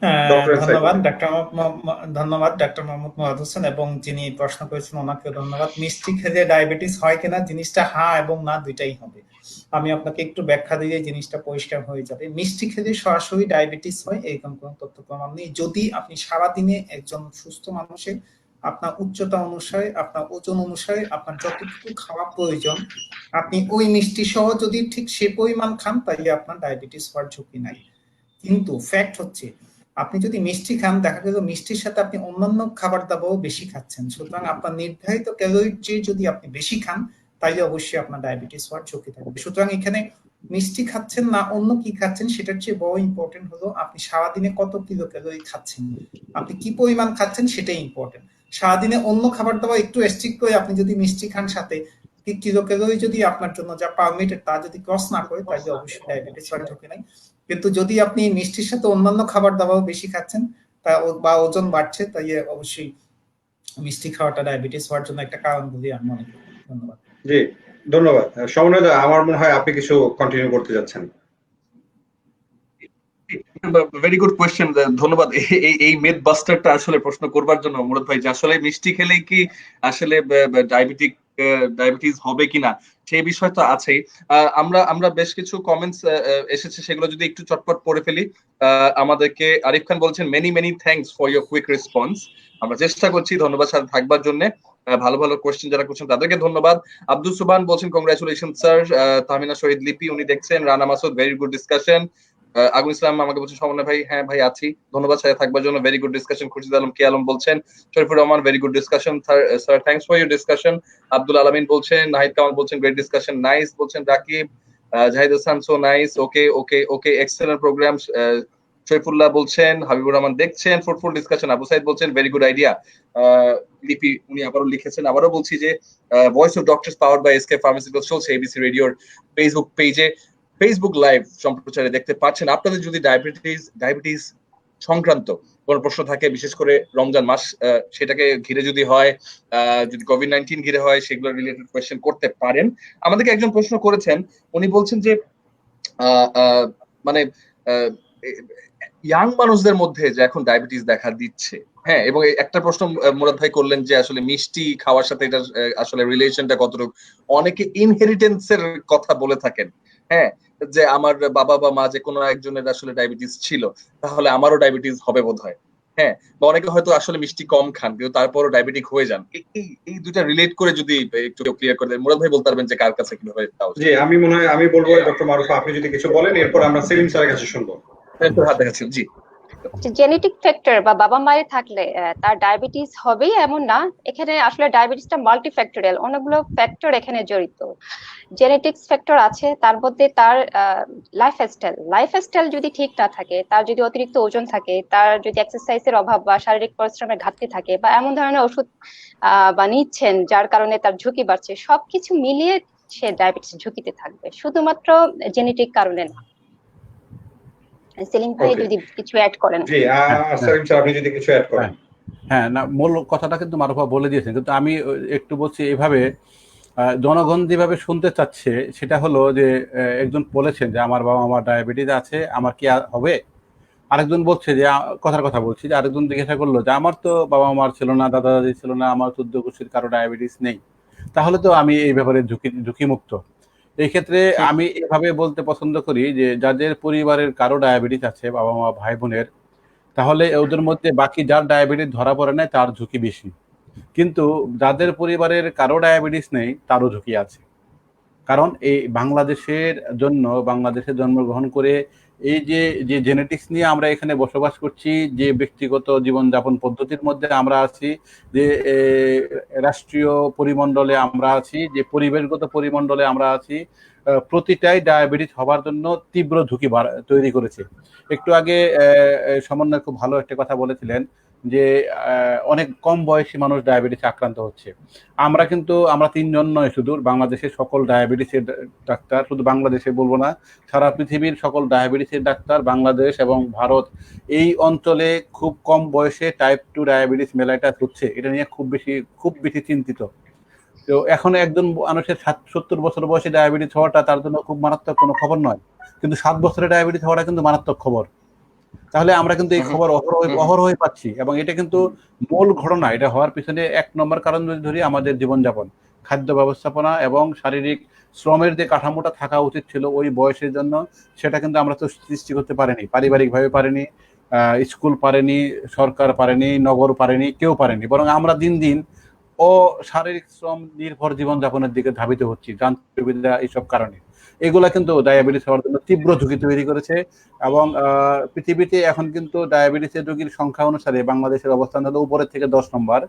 ডক্টরেট ধন্যবাদ সাইকোলজি। ধন্যবাদ ডাক্তার মোহাম্মদ মুরাদ হোসেন, এবং যিনি প্রশ্ন করেছেন ওনাকে ধন্যবাদ। মিষ্টি খেলে ডায়াবেটিস হয় কিনা, জিনিসটা হ্যাঁ এবং না দুইটাই হবে। আমি আপনাকে একটু ব্যাখ্যা দিয়ে জিনিসটা পরিষ্কার হয়ে যাবে। মিষ্টি খেলে সরাসরি ডায়াবেটিস হয় এরকম কোনো তথ্য প্রমাণ নেই। যদি আপনি সারাদিনে একজন সুস্থ মানুষের আপনার উচ্চতা অনুসারে, আপনার ওজন অনুসারে আপনার যতটুকু খাওয়া প্রয়োজন, আপনি ওই মিষ্টি সহ যদি ঠিক সে পরিমাণ খান, তাহলে আপনার ডায়াবেটিস হওয়ার ঝুঁকি নাই। কিন্তু ফ্যাক্ট হচ্ছে, আপনি যদি মিষ্টি খান, দেখা গেল মিষ্টির সাথে আপনি অন্যান্য খাবার দাবারও বেশি খাচ্ছেন, সুতরাং আপনার নির্ধারিত ক্যালোরির চেয়ে যদি আপনি বেশি খান, তাহলে অবশ্যই আপনার ডায়াবেটিস হওয়ার ঝুঁকি থাকবে। সুতরাং এখানে মিষ্টি খাচ্ছেন না অন্য কি খাচ্ছেন সেটার চেয়ে বড় ইম্পর্টেন্ট হলো আপনি সারাদিনে কত কিলো ক্যালোরি খাচ্ছেন, আপনি কি পরিমাণ খাচ্ছেন সেটাই ইম্পর্টেন্ট। সারাদিনে অন্য খাবার দাবার একটু রেস্ট্রিক্ট করে আপনি যদি মিষ্টি খান, সাথে কিলো ক্যালোরি যদি আপনার জন্য যা পারমিটেড তা যদি ক্রস না করে, তাহলে অবশ্যই ডায়াবেটিস হওয়ার ঝুঁকি নাই। কিন্তু যদি আপনি মিষ্টির সাথে অন্যান্য খাবার দাবার বেশি খাচ্ছেন বা ওজন বাড়ছে, তাই অবশ্যই মিষ্টি খাওয়াটা ডায়াবেটিস হওয়ার জন্য একটা কারণ বলে আমি মনে করি। ধন্যবাদ। জি, ধন্যবাদ। সমন্বয় দা, আমার মনে হয় আপনি কিছু কন্টিনিউ করতে যাচ্ছেন। ভেরি গুড কোয়েশ্চেন, ধন্যবাদ। এই মেথ বাস্টারটা আসলে প্রশ্ন করবার জন্য মুরাদ ভাই, যে আসলে মিষ্টি খেলেই কি আসলে ডায়াবেটিস হবে কিনা, সেই বিষয় তো আছেই। আমরা আমরা বেশ কিছু কমেন্টস এসেছে, সেগুলো যদি একটু চটপট পড়ে ফেলি। আমাদেরকে আরিফ খান বলছেন many many thanks for your quick response. আমরা চেষ্টা করছি, ধন্যবাদ সাথে থাকবার জন্য। ভালো ভালো কোয়েশ্চেন যারা করছেন তাদেরকে ধন্যবাদ। আব্দুল সুবহান বলছেন কংগ্রাচুলেশন স্যার। তাহমিনা শহীদ লিপি উনি দেখছেন। Rana Masud very good discussion. আগুন ইসলাম আমাকে বলছেন সমন্বয় ভাই, হ্যাঁ ভাই আছি, ধন্যবাদ সাথে থাকবার জন্য, very good discussion. Khurshid Alam K Alam বলছেন Sharifur Rahman very good discussion sir, thanks for your discussion. Abdul Alamin বলছেন, নাহিদ কামাল বলছেন গ্রেট ডিসকাশন, নাইস বলছেন Rakib. Zahid Hasan so nice, okay okay okay excellent program. Sharifullah বলছেন, হাবিবুর রহমান দেখছেন ফ্রুটফুল ডিসকাশন। আবু সাইদ বলছেন ভেরি গুড আইডিয়া। লিপি উনি আবারও লিখেছেন, আবারও বলছি যে voice of doctors powered by SK pharmaceuticals চলছে এবিসি রেডিওর ফেসবুক পেজে, ফেসবুক লাইভ সম্প্রচারে দেখতে পাচ্ছেন। আপনাদের যদি ডায়াবেটিস সংক্রান্ত কোনো প্রশ্ন থাকে, বিশেষ করে রমজান মাস সেটাকে ঘিরে যদি হয়, যদি কোভিড-19 ঘিরে হয়, সেগুলো রিলেটেড কোয়েশ্চেন করতে পারেন। আমাদেরকে একজন প্রশ্ন করেছেন, উনি বলছেন যে মানে ইয়াং মানুষদের মধ্যে যে এখন ডায়াবেটিস দেখা দিচ্ছে, হ্যাঁ, এবং একটা প্রশ্ন মুরাদ ভাই করলেন যে আসলে মিষ্টি খাওয়ার সাথে এটা আসলে রিলেশনটা কতটুকু। অনেকে ইনহেরিটেন্সের কথা বলে থাকেন, হ্যাঁ, যে আমার বাবা বা মা যে কোনো একজনের আসলে ডায়াবেটিস ছিল, তাহলে আমারও ডায়াবেটিস হবে বোধহয়, হ্যাঁ, বা অনেকে হয়তো আসলে মিষ্টি কম খান কিন্তু তারপরও ডায়াবেটিক হয়ে যান। এই দুটা রিলেট করে যদি একটু ক্লিয়ার করে দেন, মুরাদ ভাই বলতে পারবেন যে কার কাছে কিভাবে দেওয়া উচিত। জি, আমি মনে হয় আমি বলবো ডক্টর মারুফা, আপনি যদি কিছু বলেন, এরপর আমরা সেলিম স্যারের কাছে শুনবো। হাত দেখাচ্ছি, জি। জেনেটিক ফ্যাক্টর বা বাবা মায়ের থাকলে তার ডায়াবেটিস হবেই এমন না। এখানে আসলে ডায়াবেটিসটা মাল্টি ফ্যাক্টরিয়াল, অনেকগুলো ফ্যাক্টর এখানে জড়িত। জেনেটিক্স ফ্যাক্টর আছে, তার মধ্যে তার লাইফস্টাইল যদি ঠিক না থাকে, তার যদি অতিরিক্ত ওজন থাকে, তার যদি এক্সারসাইজের অভাব বা শারীরিক পরিশ্রমের ঘাটতি থাকে, বা এমন ধরনের ওষুধ বা নিচ্ছেন যার কারণে তার ঝুঁকি বাড়ছে, সবকিছু মিলিয়ে সে ডায়াবেটিস ঝুঁকিতে থাকবে, শুধুমাত্র জেনেটিক কারণে না। সেলিম ভাই যদি কিছু অ্যাড করেন। জি, সেলিম স্যার আপনি যদি কিছু অ্যাড করেন। হ্যাঁ, না, মূল কথাটা কিন্তু মারুফা বলে দিয়েছেন, কিন্তু আমি একটু বলছি এভাবে, জনগণ যেভাবে শুনতে চাচ্ছে সেটা হলো যে একজন বলেছেন যে আমার বাবা আমার ডায়াবেটিস আছে, আমার কি হবে। আরেকজন বলছে যে কথার কথা বলছি যে আরেকজন জিজ্ঞাসা করলো যে আমার তো বাবা মার ছিল না, দাদা দাদি ছিল না, আমার 14 গোষ্ঠীর কারো ডায়াবেটিস নেই, তাহলে তো আমি এই ব্যাপারে ঝুঁকিমুক্ত। এই ক্ষেত্রে আমি এভাবে বলতে পছন্দ করি যে যাদের পরিবারের কারো ডায়াবেটিস আছে, বাবা মা ভাই বোনের, তাহলে ওদের মধ্যে বাকি যার ডায়াবেটিস ধরা পড়ে নাই তার ঝুঁকি বেশি, কিন্তু যাদের পরিবারের কারো ডায়াবেটিস নেই তারও ঝুঁকি আছে। কারণ এই বাংলাদেশের জন্য, বাংলাদেশে জন্মগ্রহণ করে এই যে জেনেটিক্স নিয়ে আমরা এখানে বসবাস করছি, যে ব্যক্তিগত জীবনযাপন পদ্ধতির মধ্যে আমরা আছি, যে রাষ্ট্রীয় পরিমণ্ডলে আমরা আছি, যে পরিবেশগত পরিমণ্ডলে আমরা আছি, প্রতিটাই ডায়াবেটিস হবার জন্য তীব্র ঝুঁকি তৈরি করেছে। একটু আগে সমন্বয় খুব ভালো একটা কথা বলেছিলেন যে অনেক কম বয়সী মানুষ ডায়াবেটিস আক্রান্ত হচ্ছে। আমরা তিনজন নয়, শুধু বাংলাদেশের সকল ডায়াবেটিসের ডাক্তার, শুধু বাংলাদেশে বলবো না, সারা পৃথিবীর সকল ডায়াবেটিসের ডাক্তার, বাংলাদেশ এবং ভারত এই অঞ্চলে খুব কম বয়সে টাইপ 2 ডায়াবেটিস মেলাইটাস হচ্ছে, এটা নিয়ে খুব বেশি চিন্তিত। তো এখন একজন মানুষের 70 বছর বয়সে ডায়াবেটিস হওয়াটা তার জন্য খুব মারাত্মক কোনো খবর নয়, কিন্তু 7 বছরে ডায়াবেটিস হওয়াটা কিন্তু মারাত্মক খবর। তাহলে আমরা কিন্তু এই হুম, খবর হুম, অহরহ পাচ্ছি, এবং এটা কিন্তু মূল ঘটনা। এটা হওয়ার পিছনে এক নম্বর কারণ যদি ধরি, আমাদের জীবনযাপন, খাদ্য ব্যবস্থাপনা এবং শারীরিক শ্রমের যে কাঠামোটা থাকা উচিত ছিল ওই বয়সের জন্য, সেটা কিন্তু আমরা তো সৃষ্টি করতে পারিনি, পারিবারিকভাবে পারিনি, স্কুল পারেনি, সরকার পারেনি, নগর পারেনি, কেউ পারেনি। বরং আমরা দিন দিন শারীরিক শ্রম নির্ভর জীবনযাপনের দিকে ধাবিত হচ্ছি, যান্ত্রিক সুবিধা এইসব কারণে। এগুলা কিন্তু ডায়াবেটিস হওয়ার জন্য তীব্র ঝুঁকি তৈরি করেছে। এবং পৃথিবীতে এখন কিন্তু ডায়াবেটিসের রোগীর সংখ্যা অনুসারে বাংলাদেশের অবস্থান হলো উপরের থেকে 10 নম্বর,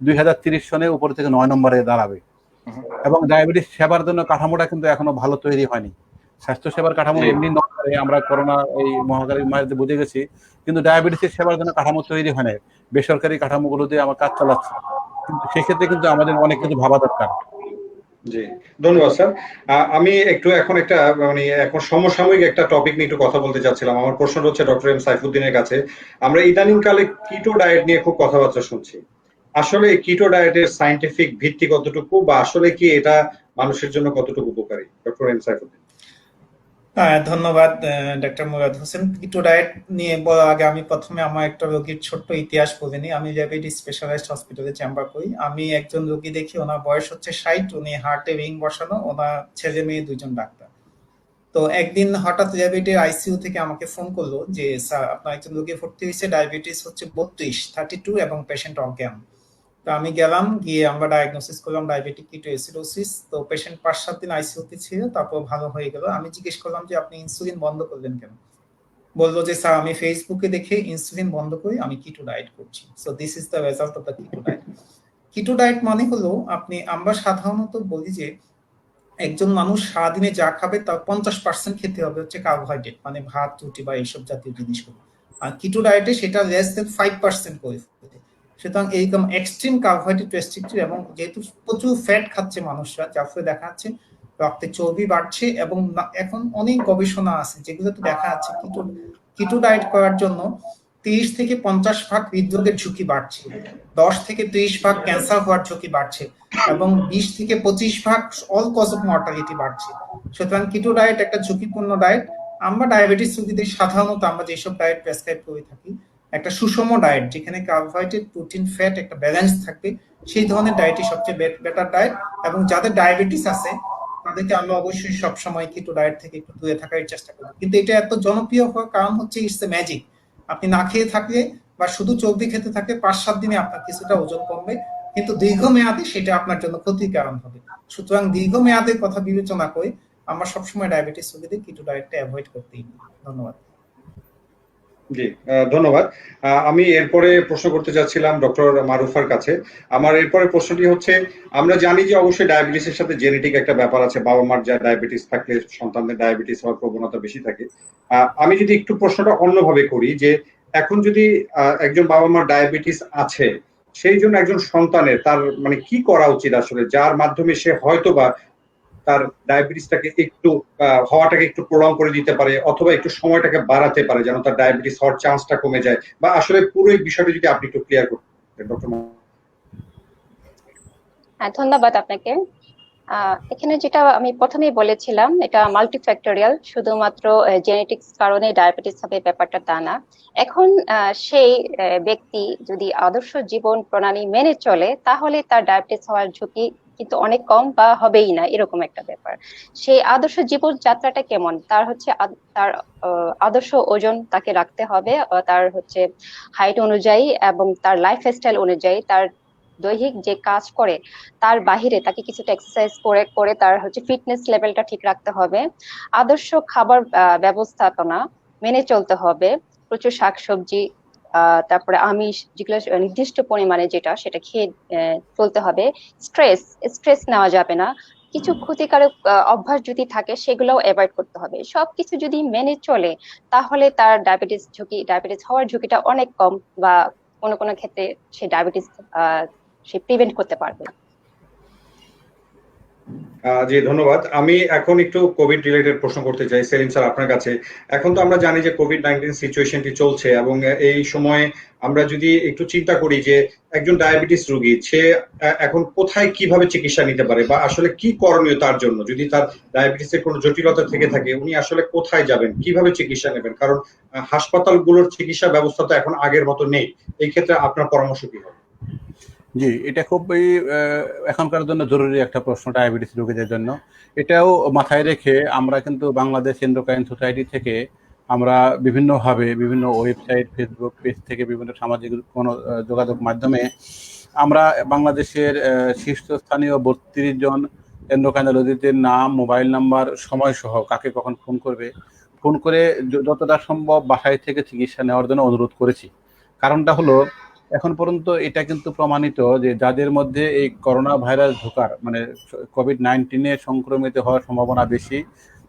2030 সনে উপর থেকে 9 নম্বরে দাঁড়াবে। হুম। এবং ডায়াবেটিস সেবার জন্য কাঠামোটা কিন্তু এখনো ভালো তৈরি হয়নি। স্বাস্থ্য সেবার কাঠামো জি। এমনি নয়, আমরা করোনা এই মহামারীর মাঝে বুঝে গেছি, কিন্তু ডায়াবেটিসের সেবার জন্য কাঠামো তৈরি হয় না। বেসরকারি কাঠামোগুলোতে আমরা কাজ চালাচ্ছি, কিন্তু সেক্ষেত্রে কিন্তু আমাদের অনেক কিছু ভাবা দরকার। জি, ধন্যবাদ স্যার। আমি একটু এখন একটা মানে এখন সমসাময়িক একটা টপিক নিয়ে একটু কথা বলতে চাচ্ছিলাম। আমার প্রশ্নটা হচ্ছে ডক্টর এম সাইফুদ্দিনের কাছে। আমরা ইদানিং কালে কিটো ডায়েট নিয়ে খুব কথাবার্তা শুনছি। আসলে কিটো ডায়েটের সায়েন্টিফিক ভিত্তি কতটুকু, বা আসলে কি এটা মানুষের জন্য কতটুকু উপকারী? Doctor M Saifuddin. হ্যাঁ, ধন্যবাদ doctor Murad Hossain. Keto diet নিয়ে বলার আগে আমি প্রথমে আমার একটা রোগীর ছোট্ট ইতিহাস বলে নিই। আমি ডায়াবেটিস স্পেশালাইজড হসপিটালে চেম্বার করি। আমি একজন রোগী দেখি, ওনার বয়স হচ্ছে 60, উনি হার্টে রিং বসানো, ওনার ছেলে মেয়ে দুইজন ডাক্তার। তো একদিন হঠাৎ ডায়াবেটিস আইসিইউ থেকে আমাকে ফোন করলো যে স্যার, আপনার একজন রোগী ভর্তি হয়েছে, ডায়াবেটিস হচ্ছে 32 এবং পেশেন্ট অজ্ঞান। তো আমি গেলাম, গিয়ে আমরা ডায়াগনোসিস করলাম ডায়াবেটিক কিটোএসিডোসিস। তো পেশেন্ট 5-7 দিন আইসিইউতে ছিল, তারপর ভালো হয়ে গেল। আমি জিজ্ঞেস করলাম যে আপনি ইনসুলিন বন্ধ করলেন কেন? বললো যে স্যার, আমি ফেসবুকে দেখে ইনসুলিন বন্ধ করে আমি কিটো ডায়েট করছি। So this is the result of the keto diet. Keto diet মানে হলো, আমরা সাধারণত বলি যে একজন মানুষ সারাদিনে যা খাবে তার 50% খেতে হবে হচ্ছে কার্বোহাইড্রেট, মানে ভাত, রুটি বা এইসব জাতীয় জিনিসগুলো। আর কিটো ডায়েটে সেটা লেস দেন 5% করে ফেলে। সুতরাং এইরকম এক্সট্রিম কার্বোহাইড্রেট রেস্ট্রিক্টেড, এবং যেহেতু প্রচুর ফ্যাট খাচ্ছে মানুষরা, যার ফলে দেখা যাচ্ছে রক্তে চর্বি বাড়ছে। এবং এখন অনেক গবেষণা আছে যেগুলোতে দেখা যাচ্ছে কিটো ডায়েট করার জন্য 30 থেকে 50 ভাগ হৃদরোগের ঝুঁকি বাড়ছে, 10 থেকে 30 ভাগ ক্যান্সার হওয়ার ঝুঁকি বাড়ছে, এবং 20 থেকে 25 ভাগ অল কজ অফ মর্টালিটি বাড়ছে। সুতরাং কিটো ডায়েট একটা ঝুঁকিপূর্ণ ডায়েট। আমরা ডায়াবেটিস রোগীদের সাধারণত আমরা যেসব ডায়েট প্রেসক্রাইব করে থাকি, একটা সুষম ডায়েট যেখানে কার্বোহাইড্রেট, প্রোটিন, ফ্যাট একটা ব্যালেন্স থাকবে, সেই ধরনের ডায়েটই সবচেয়ে বেটার ডায়েট। এবং যাদের ডায়াবেটিস আছে তাদেরকে আমরা অবশ্যই সবসময় কিটো ডায়েট থেকে একটু দূরে থাকার চেষ্টা করব। কিন্তু এটা এত জনপ্রিয় হওয়ার কারণ হচ্ছে ইটস এ ম্যাজিক। আপনি না খেয়ে থাকলে বা শুধু চর্বি খেতে থাকলে 5-7 দিনে আপনার কিছুটা ওজন কমবে, কিন্তু দীর্ঘমেয়াদে সেটা আপনার জন্য ক্ষতির কারণ হবে। সুতরাং দীর্ঘমেয়াদের কথা বিবেচনা করে আমরা সবসময় ডায়াবেটিস রোগীদের কিটো ডায়েটটা অ্যাভয়েড করতেই হবে। ধন্যবাদ। জি, ধন্যবাদ। আমি এরপরে প্রশ্ন করতে চাচ্ছিলাম ডক্টর মারুফার কাছে। আমার এরপরে প্রশ্নটি হচ্ছে, আমরা জানি যে অবশ্যই ডায়াবেটিসের সাথে জেনেটিক একটা ব্যাপার আছে, বাবা মার যা ডায়াবেটিস থাকলে সন্তানদের ডায়াবেটিস হওয়ার প্রবণতা বেশি থাকে। আমি যদি একটু প্রশ্নটা অন্যভাবে করি, যে এখন যদি একজন বাবা মার ডায়াবেটিস আছে, সেই জন্য একজন সন্তানের তার মানে কি করা উচিত আসলে, যার মাধ্যমে সে হয়তো বা তার ডায়াবেটিসটাকে একটু হওয়াটাকে একটু প্রলং করে দিতে পারে, অথবা একটু সময়টাকে বাড়াতে পারে, যেন তার ডায়াবেটিস হওয়ার চান্সটা কমে যায়, বা আসলে পুরো এই বিষয়টা যদি আপনি একটু ক্লিয়ার করতেন ডক্টর। হ্যাঁ, ধন্যবাদ আপনাকে। এখানে যেটা আমি প্রথমেই বলেছিলাম, এটা মাল্টিফ্যাক্টোরিয়াল, শুধুমাত্র জেনেটিক্স কারণে ডায়াবেটিস হবে ব্যাপারটা তা না। এখন সেই ব্যক্তি যদি আদর্শ জীবন প্রণালী মেনে চলে, তাহলে তার ডায়াবেটিস হওয়ার ঝুঁকি কিন্তু অনেক কম বা হবেই না, এরকম একটা ব্যাপার। সেই আদর্শ জীবন যাত্রাটা কেমন, তার হচ্ছে তার আদর্শ ওজন তাকে রাখতে হবে, তার হচ্ছে হাইট অনুযায়ী এবং তার লাইফস্টাইল অনুযায়ী, তার দৈহিক যে কাজ করে তার বাহিরে তাকে কিছুটা এক্সারসাইজ করে করে তার হচ্ছে ফিটনেস লেভেলটা ঠিক রাখতে হবে। আদর্শ খাবার ব্যবস্থাপনা মেনে চলতে হবে, প্রচুর শাকসবজি, তারপরে আমিষ, যেগুলো নির্দিষ্ট পরিমাণে যেটা সেটা খেয়ে চলতে হবে। স্ট্রেস নেওয়া যাবে না। কিছু ক্ষতিকারক অভ্যাস যদি থাকে সেগুলোও অ্যাভয়েড করতে হবে। সবকিছু যদি মেনে চলে, তাহলে তার ডায়াবেটিস হওয়ার ঝুঁকিটা অনেক কম, বা কোনো কোনো ক্ষেত্রে সে ডায়াবেটিস সে প্রিভেন্ট করতে পারবে। জি ধন্যবাদ। আমি এখন একটু কোভিড রিলেটেড প্রশ্ন করতে চাই সেলিম স্যার আপনার কাছে। এখন তো আমরা জানি যে কোভিড-19 সিচুয়েশনটি চলছে এবং এই সময়ে আমরা যদি একটু চিন্তা করি যে একজন ডায়াবেটিস রোগী সে এখন কোথায় কিভাবে চিকিৎসা নিতে পারে বা আসলে কি করণীয় তার জন্য, যদি তার ডায়াবেটিসের কোনো জটিলতা থেকে থাকে উনি আসলে কোথায় যাবেন, কিভাবে চিকিৎসা নেবেন? কারণ হাসপাতালগুলোর চিকিৎসা ব্যবস্থা তো এখন আগের মতো নেই। এই ক্ষেত্রে আপনার পরামর্শ কি হবে? জি, এটা খুবই এখনকার জন্য জরুরি একটা প্রশ্ন ডায়াবেটিস রোগীদের জন্য। এটাও মাথায় রেখে আমরা কিন্তু বাংলাদেশ এন্ডোক্রাইন সোসাইটি থেকে আমরা বিভিন্নভাবে বিভিন্ন ওয়েবসাইট, ফেসবুক পেজ থেকে বিভিন্ন সামাজিক যোগাযোগ মাধ্যমে আমরা বাংলাদেশের শীর্ষস্থানীয় ৩২ জন এন্ডোক্রাইনোলজিস্টের নাম, মোবাইল নাম্বার, সময়সহ কাকে কখন ফোন করবে, ফোন করে যতটা সম্ভব বাসায় থেকে চিকিৎসা নেওয়ার জন্য অনুরোধ করেছি। কারণটা হলো এখন পর্যন্ত এটা কিন্তু প্রমাণিত যে যাদের মধ্যে এই করোনা ভাইরাস ঢোকার মানে কোভিড-19 সংক্রমিত হওয়ার সম্ভাবনা বেশি,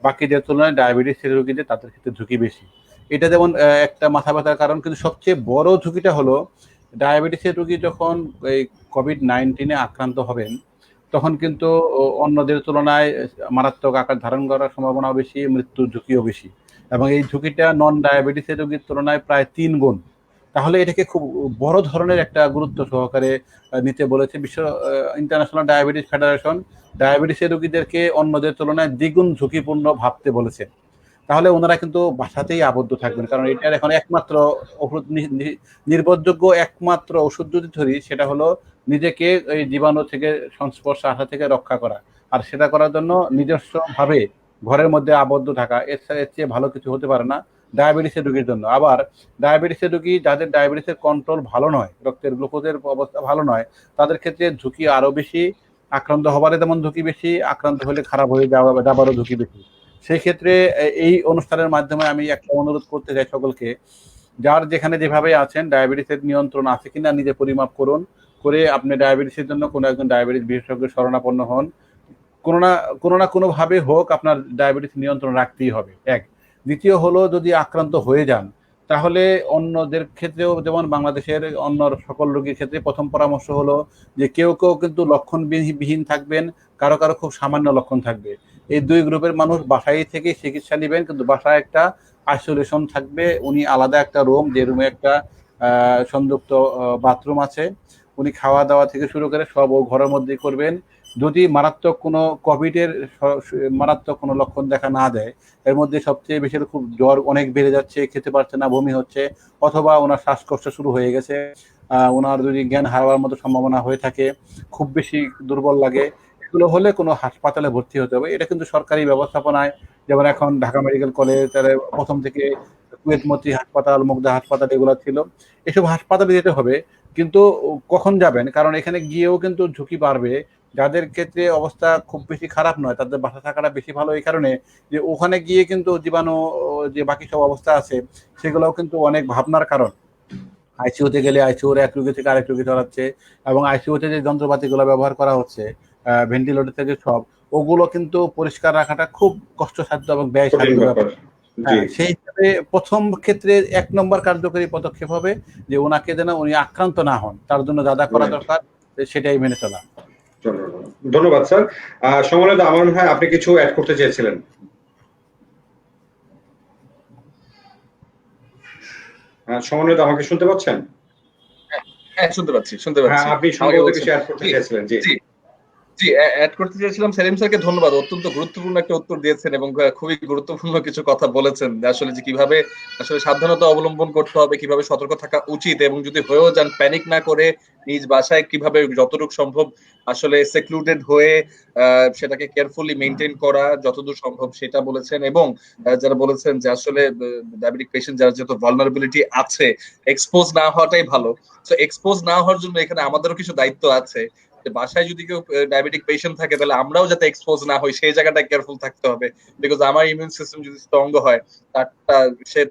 বাকিদের তুলনায় ডায়াবেটিসের রোগীদের তাদের ক্ষেত্রে ঝুঁকি বেশি। এটা যেমন একটা মাথা ব্যথার কারণ, কিন্তু সবচেয়ে বড় ঝুঁকিটা হলো ডায়াবেটিসের রোগী যখন এই কোভিড-19 আক্রান্ত হবেন তখন কিন্তু অন্যদের তুলনায় মারাত্মক আকার ধারণ করার সম্ভাবনা বেশি, মৃত্যুর ঝুঁকিও বেশি, এবং এই ঝুঁকিটা নন ডায়াবেটিসের রোগীর তুলনায় প্রায় 3 গুণ। তাহলে এটাকে খুব বড় ধরনের একটা গুরুত্ব সহকারে নিতে বলেছে বিশ্ব ইন্টারন্যাশনাল ডায়াবেটিস ফেডারেশন। ডায়াবেটিসের রোগীদেরকে অন্যদের তুলনায় দ্বিগুণ ঝুঁকিপূর্ণ ভাবতে বলেছে। তাহলে ওনারা কিন্তু বাসাতেই আবদ্ধ থাকবেন, কারণ এটার এখন একমাত্র ওষুধ নির্ভরযোগ্য একমাত্র ওষুধ যদি ধরি সেটা হলো নিজেকে এই জীবাণু থেকে সংস্পর্শে আসা থেকে রক্ষা করা, আর সেটা করার জন্য নিজস্বভাবে ঘরের মধ্যে আবদ্ধ থাকা, এর চেয়ে ভালো কিছু হতে পারে না ডায়াবেটিসের রোগীর জন্য। আবার ডায়াবেটিসের রোগী যাদের ডায়াবেটিসের কন্ট্রোল ভালো নয়, রক্তের গ্লুকোজের অবস্থা ভালো নয়, তাদের ক্ষেত্রে ঝুঁকি আরো বেশি, আক্রান্ত হবারও তেমন ঝুঁকি বেশি, আক্রান্ত হলে খারাপ হয়ে যাবারও ঝুঁকি বেশি। সেই ক্ষেত্রে এই অনুষ্ঠানের মাধ্যমে আমি একটা অনুরোধ করতে চাই সকলকে, যার যেখানে যেভাবে আছেন ডায়াবেটিসের নিয়ন্ত্রণ আছে কিনা নিজে পরিমাপ করুন, করে আপনি ডায়াবেটিসের জন্য কোনো একজন ডায়াবেটিস বিশেষজ্ঞের শরণাপন্ন হন। কোনো না কোনো ভাবে হোক আপনার ডায়াবেটিস নিয়ন্ত্রণ রাখতেই হবে, এক। দ্বিতীয় হলো, যদি আক্রান্ত হয়ে যান তাহলে অন্যদের ক্ষেত্রেও, যেমন বাংলাদেশের অন্য সকল রোগীর ক্ষেত্রে প্রথম পরামর্শ হলো যে কেউ কিন্তু লক্ষণবিহীন থাকবেন, কারো খুব সামান্য লক্ষণ থাকবে। এই দুই গ্রুপের মানুষ বাসায় থেকে চিকিৎসা নেবেন, কিন্তু বাসায় একটা আইসোলেশন থাকবে, উনি আলাদা একটা রুম, যে রুমে একটা সংযুক্ত বাথরুম আছে, উনি খাওয়া দাওয়া থেকে শুরু করে সব ও ঘরের মধ্যেই করবেন। যদি মারাত্মক কোনো কোভিডের মারাত্মক কোনো লক্ষণ দেখা না দেয়, এর মধ্যে সবচেয়ে বেশি খুব জ্বর অনেক বেড়ে যাচ্ছে, খেতে পারছে না, বমি হচ্ছে, অথবা ওনার শ্বাসকষ্ট শুরু হয়ে গেছে, ওনার যদি জ্ঞান হারাবার মতো সম্ভাবনা হয়ে থাকে, খুব বেশি দুর্বল লাগে, এগুলো হলে কোনো হাসপাতালে ভর্তি হতে হবে। এটা কিন্তু সরকারি ব্যবস্থাপনায়, যেমন এখন ঢাকা মেডিকেল কলেজ, প্রথম থেকে কুয়েত মতি হাসপাতাল, মুগদা হাসপাতাল, এগুলো ছিল, এসব হাসপাতালে যেতে হবে। কিন্তু কখন যাবেন, কারণ এখানে গিয়েও কিন্তু ঝুঁকি বাড়বে। যাদের ক্ষেত্রে অবস্থা খুব বেশি খারাপ নয় তাদের বাসা থাকাটা বেশি ভালো, এই কারণে যে ওখানে গিয়ে কিন্তু জীবাণু যে বাকি সব অবস্থা আছে সেগুলোও কিন্তু অনেক ভাবনার কারণ। আইসিইউতে গেলে আইসিইউর এক রোগী থেকে আরেক রোগী ছড়াচ্ছে, এবং আইসিইউতে যে যন্ত্রপাতিগুলো ব্যবহার করা হচ্ছে, ভেন্টিলেটর থেকে সব, ওগুলো কিন্তু পরিষ্কার রাখাটা খুব কষ্টসাধ্য এবং ব্যয়সাধ্য ব্যাপার। সেই হিসাবে প্রথম ক্ষেত্রে ১ নম্বর কার্যকরী পদক্ষেপ হবে যে ওনাকে যেন উনি আক্রান্ত না হন, তার জন্য যা যা করা দরকার সেটাই মেনে চলা। ধন্যবাদ স্যার। সমন্বিত, আমার মনে হয় আপনি কিছু অ্যাড করতে চেয়েছিলেন। সমন্বিত, আমাকে শুনতে পাচ্ছেন? হ্যাঁ, শুনতে পাচ্ছি। আপনি সম্ভবত কিছু অ্যাড করতে চেয়েছিলেন। জি, অ্যাড করতে চাইছিলাম, সেলিম স্যারকে ধন্যবাদ, অত্যন্ত গুরুত্বপূর্ণ একটা উত্তর দিয়েছেন এবং খুবই গুরুত্বপূর্ণ কিছু কথা বলেছেন আসলে, যে কিভাবে আসলে সাবধানতা অবলম্বন করতে হবে, কিভাবে সতর্ক থাকা উচিত, এবং যদি হয়েও যান প্যানিক না করে নিজ বাসায় কিভাবে যতটুকু সম্ভব আসলে সেক্লুডেড হয়ে সেটাকে কেয়ারফুলি মেইনটেইন করা যতদূর সম্ভব সেটা বলেছেন। এবং যারা বলেছেন যে আসলে ডায়াবেটিক পেশেন্ট যারা যেহেতু ভালনারেবিলিটি আছে, এক্সপোজ না হওয়াটাই ভালো। সো এক্সপোজ না হওয়ার জন্য এখানে আমাদেরও কিছু দায়িত্ব আছে, যে বাসায় যদি কেউ ডায়াবেটিক পেশেন্ট থাকে তাহলে আমরাও যাতে এক্সপোজ না হই সেই জায়গাটা কেয়ারফুল থাকতে হবে, বিকজ আমার ইমিউন সিস্টেম যদি স্ট্রং হয়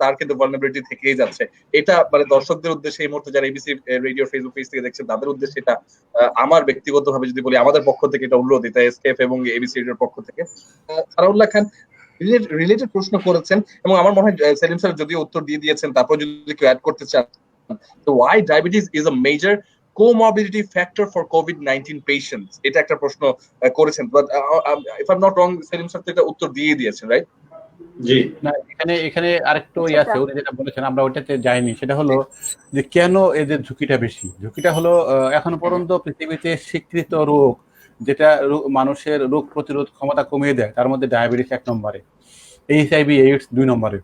তার কিন্তু ভালনারেবিলিটি থেকেই যাচ্ছে। এটা মানে দর্শকদের উদ্দেশ্যে এই মুহূর্তে যারা এবিসি রেডিও ফেসবুক পেজ থেকে দেখছেন তাদের উদ্দেশ্যে এটা আমার ব্যক্তিগতভাবে যদি বলি, আমাদের পক্ষ থেকে এটা অনুরোধ, এটা এসকেএফ এবং এবিসি রেডিওর পক্ষ থেকে। সানাউল্লাহ খান রিলেটেড প্রশ্ন করেছেন, এবং আমার মনে হয় সেলিম স্যার যদিও উত্তর দিয়ে দিয়েছেন, তারপর যদি কেউ অ্যাড করতে চান, why diabetes is a major comorbidity factor for কোভিড-19 পেশেন্টস, এটা একটা প্রশ্ন করেছেন, but if I am not wrong Selim sir তো এটা উত্তর দিয়ে দিয়েছেন, রাইট? জি না, এখানে আরেকটু আছে, উনি যেটা বলেছেন আমরা ওইটাতে যাইনি, সেটা হলো যে কেন এদের ঝুঁকিটা বেশি। ঝুঁকিটা হলো এখনো পর্যন্ত পৃথিবীতে স্বীকৃত রোগ যেটা মানুষের রোগ প্রতিরোধ ক্ষমতা কমিয়ে দেয়, তার মধ্যে ডায়াবেটিস 1 নম্বরে, এইচআইভি এইডস 2 নম্বরে।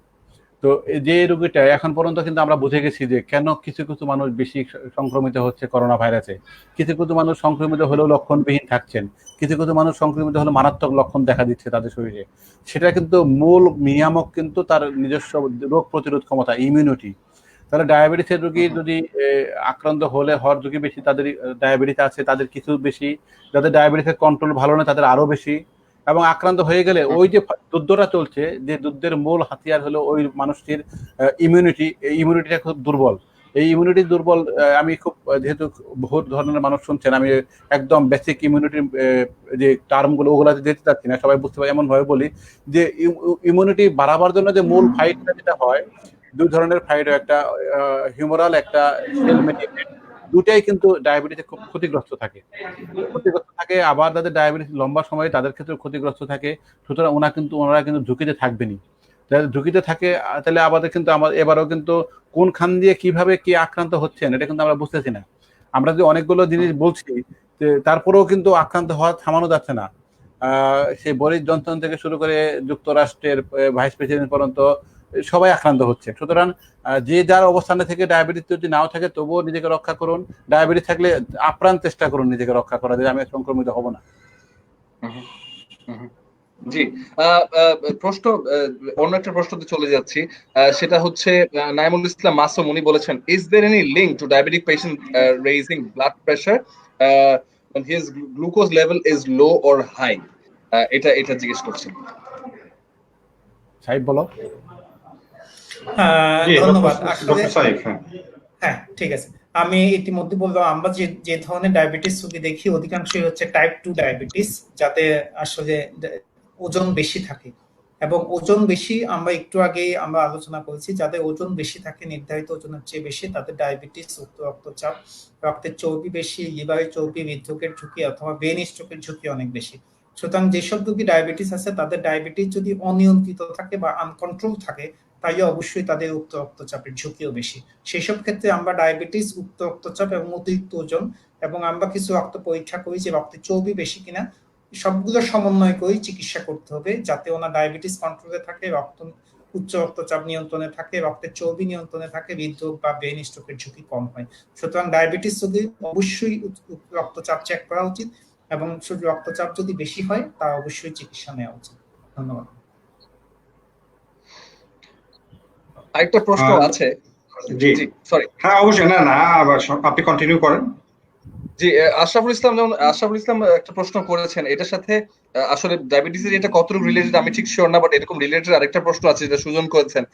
তো যে রোগীটা এখন পর্যন্ত কিন্তু আমরা বুঝে গেছি যে কেন কিছু কিছু মানুষ বেশি সংক্রমিত হচ্ছে করোনা ভাইরাসে, কিছু কিছু মানুষ সংক্রমিত হলেও লক্ষণবিহীন থাকছেন, কিছু কিছু মানুষ সংক্রমিত হলে মারাত্মক লক্ষণ দেখা দিচ্ছে তাদের শরীরে। সেটা কিন্তু মূল নিয়ামক কিন্তু তার নিজস্ব রোগ প্রতিরোধ ক্ষমতা, ইমিউনিটি। তাহলে ডায়াবেটিসের রোগী যদি আক্রান্ত হলে হওয়ার ঝুঁকি বেশি, তাদের ডায়াবেটিস আছে তাদের কিছু বেশি, যাদের ডায়াবেটিসের কন্ট্রোল ভালো না তাদের আরো বেশি। এবং আক্রান্ত হয়ে গেলে ওই যে যুদ্ধটা চলছে, যে যুদ্ধের মূল হাতিয়ার হলো ওই মানুষটির ইমিউনিটিটা খুব দুর্বল। এই ইমিউনিটি দুর্বল, আমি খুব, যেহেতু বহু ধরনের মানুষ শুনছেন, আমি একদম বেসিক ইমিউনিটির যে টার্মগুলো ওগুলো যেতে চাচ্ছি না, সবাই বুঝতে পারে এমন ভাবে বলি যে ইমিউনিটি বাড়াবার জন্য যে মূল ফাইটটা যেটা হয়, 2 ধরনের ফাইট হয়, একটা হিউমারাল, একটা সেল মেডিকেটেড। দুটাই কিন্তু ডায়াবেটিসে খুব ক্ষতিগ্রস্ত থাকে। আবার যাদের ডায়াবেটিস লম্বা সময়ে তাদের ক্ষেত্রে ক্ষতিগ্রস্ত থাকে। সুতরাং ওনারা কিন্তু ঝুঁকিতে থাকবেনই। যাদের ঝুঁকিতে থাকে তাহলে আমাদের কিন্তু এবারও কিন্তু কোনখান দিয়ে কিভাবে কি আক্রান্ত হচ্ছেন এটা কিন্তু আমরা বুঝতেছি না। আমরা যে অনেকগুলো জিনিস বলছি, তারপরেও কিন্তু আক্রান্ত হওয়া থামানো যাচ্ছে না। সেই বরিস জনসন থেকে শুরু করে যুক্তরাষ্ট্রের ভাইস প্রেসিডেন্ট পর্যন্ত সবাই আক্রান্ত হচ্ছে। সুতরাং যে যার অবস্থানে থেকে ডায়াবেটিস যদি নাও থাকে তবুও নিজেকে রক্ষা করুন, ডায়াবেটিস থাকলে আপ্রাণ চেষ্টা করুন নিজেকে রক্ষা করা, যে আমি সংক্রমিত হব না। জি, প্রশ্ন, অন্য একটা প্রশ্নতে চলে যাচ্ছি, সেটা হচ্ছে নাইমুল ইসলাম মাসুম, উনি বলেছেন, is there any link to diabetic patient raising blood pressure when his glucose level is low or high? এটা জিজ্ঞেস করছেন। সাহেব বলো। ধন্যবাদ। আসলে ডক্টর সাহেব, হ্যাঁ, ঠিক আছে। আমি ইতিমধ্যে বললাম, আমরা যে ধরনের ডায়াবেটিস রোগী দেখি অধিকাংশই হচ্ছে টাইপ 2 ডায়াবেটিস, যাতে আসলে ওজন বেশি থাকে। এবং ওজন বেশি, আমরা একটু আগে আমরা আলোচনা করেছি, যাদের ওজন বেশি থাকে, নির্ধারিত ওজনের চেয়ে বেশি, তাদের ডায়াবেটিস, উচ্চ রক্তচাপ, রক্তের চর্বি বেশি, লিভারের চর্বি, হৃদরোগের ঝুঁকি অথবা ব্রেন স্ট্রোকের ঝুঁকি অনেক বেশি। সুতরাং যেসব রোগী ডায়াবেটিস আছে, তাদের ডায়াবেটিস যদি অনিয়ন্ত্রিত থাকে বা আনকন্ট্রোল থাকে, তাইলে অবশ্যই তাদের উচ্চ রক্তচাপের ঝুঁকিও বেশি। সেই সব ক্ষেত্রে আমরা ডায়াবেটিস, উচ্চ রক্তচাপ এবং অতিরিক্ত ওজন, এবং আমরা কিছু রক্ত পরীক্ষা করি যে রক্তে চর্বি বেশি কিনা, সবগুলো সমন্বয় করে চিকিৎসা করতে হবে, যাতে ওনার ডায়াবেটিস কন্ট্রোলে থাকে, উচ্চ রক্তচাপ নিয়ন্ত্রণে থাকে, রক্তের চর্বি নিয়ন্ত্রণে থাকে, হৃদরোগ বা ব্রেন স্ট্রোকের ঝুঁকি কম হয়। সুতরাং ডায়াবেটিস রোগীর অবশ্যই রক্তচাপ চেক করা উচিত, এবং রক্তচাপ যদি বেশি হয় তা অবশ্যই চিকিৎসা নেওয়া উচিত। ধন্যবাদ। আরেকটা প্রশ্ন আছে। জি সরি, হ্যাঁ অবশ্যই, না আপনি কন্টিনিউ করেন। জি, আশরাফুল ইসলাম একটা প্রশ্ন করেছেন, এটার সাথে আসলে ডায়াবেটিসের এটা কতটুকু রিলেটেড আমি ঠিক শিওর না, বাট এরকম রিলেটেড আরেকটা প্রশ্ন আছে যেটা সুজন করেছেন।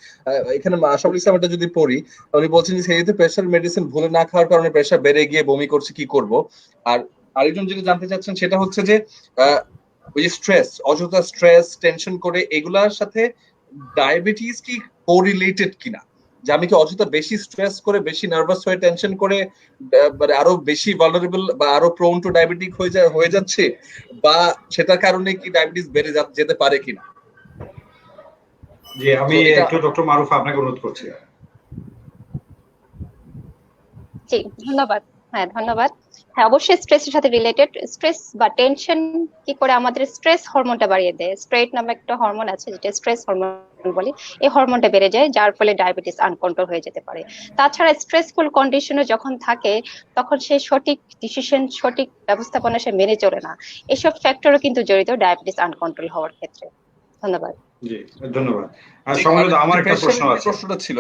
এখানে আশরাফুল ইসলাম এটা যদি পড়ি, উনি বলছেন যে সেই প্রেশার মেডিসিন ভুলে না খাওয়ার কারণে প্রেশার বেড়ে গিয়ে বমি করছে, কি করব? আর আরেকজন যেটা জানতে চাচ্ছেন সেটা হচ্ছে যে ওই যে স্ট্রেস, অযথা স্ট্রেস, টেনশন করে, এগুলার সাথে ডায়াবেটিস কি কোরিলেটেড কিনা, যে আমি কি অযথা বেশি স্ট্রেস করে, বেশি নার্ভাস হয়ে, টেনশন করে মানে আরো বেশি ভালনারেবল বা আরো প্রোন টু ডায়াবেটিক হয়ে যাচ্ছে, বা সেটার কারণে কি ডায়াবেটিস বেড়ে যেতে পারে কিনা? জি, আমি একটু ডক্টর মারুফ আপনাকে অনুরোধ করছি। জি, ধন্যবাদ। হ্যাঁ, ধন্যবাদ। হ্যাঁ, অবশ্যই স্ট্রেসের সাথে রিলেটেড। স্ট্রেস বা টেনশন কি করে আমাদের স্ট্রেস হরমোনটা বাড়িয়ে দেয়। স্ট্রেট নামে একটা হরমোন আছে, যেটা স্ট্রেস হরমোন বলি। এই হরমোনটা বেড়ে যায়, যার ফলে ডায়াবেটিস আনকন্ট্রোল হয়ে যেতে পারে। তাছাড়া স্ট্রেসফুল কন্ডিশনে যখন থাকে, তখন সে সঠিক ডিসিশন, সঠিক ব্যবস্থাপনা সে মেনে চলে না। এসব ফ্যাক্টরও কিন্তু জড়িত ডায়াবেটিস আনকন্ট্রোল হওয়ার ক্ষেত্রে। ধন্যবাদ। জি, ধন্যবাদ। আর সম্মানিত, আমার একটা প্রশ্ন আছে। প্রশ্নটা ছিল,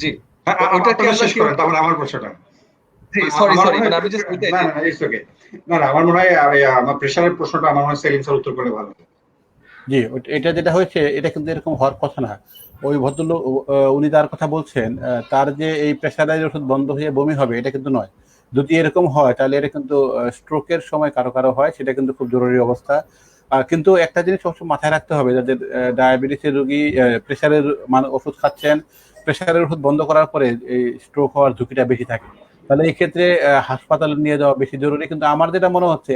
জি, ওটা কি শেষ করেন, তারপরে আমার প্রশ্নটা। আমার মনে হয় আমার প্রেশারের প্রশ্নটা আমার মনে হয় সেলিম স্যার উত্তর করে ভালো। জি, এটা যেটা হয়েছে এটা কিন্তু এরকম হওয়ার কথা না। ওই ভদ্রলোক, উনি যার কথা বলছেন, তার যে এই প্রেশারাইজ ওষুধ বন্ধ হয়ে বমি হবে এটা কিন্তু নয়। যদি এরকম হয় তাহলে এটা কিন্তু স্ট্রোকের সময় কারো কারো হয়, সেটা কিন্তু খুব জরুরি অবস্থা। কিন্তু একটা জিনিস সবসময় মাথায় রাখতে হবে, যাদের ডায়াবেটিসের রোগী প্রেশারের ওষুধ খাচ্ছেন, প্রেশারের ওষুধ বন্ধ করার পরে এই স্ট্রোক হওয়ার ঝুঁকিটা বেশি থাকে। তাহলে এই ক্ষেত্রে হাসপাতালে নিয়ে যাওয়া বেশি জরুরি। কিন্তু আমার যেটা মনে হচ্ছে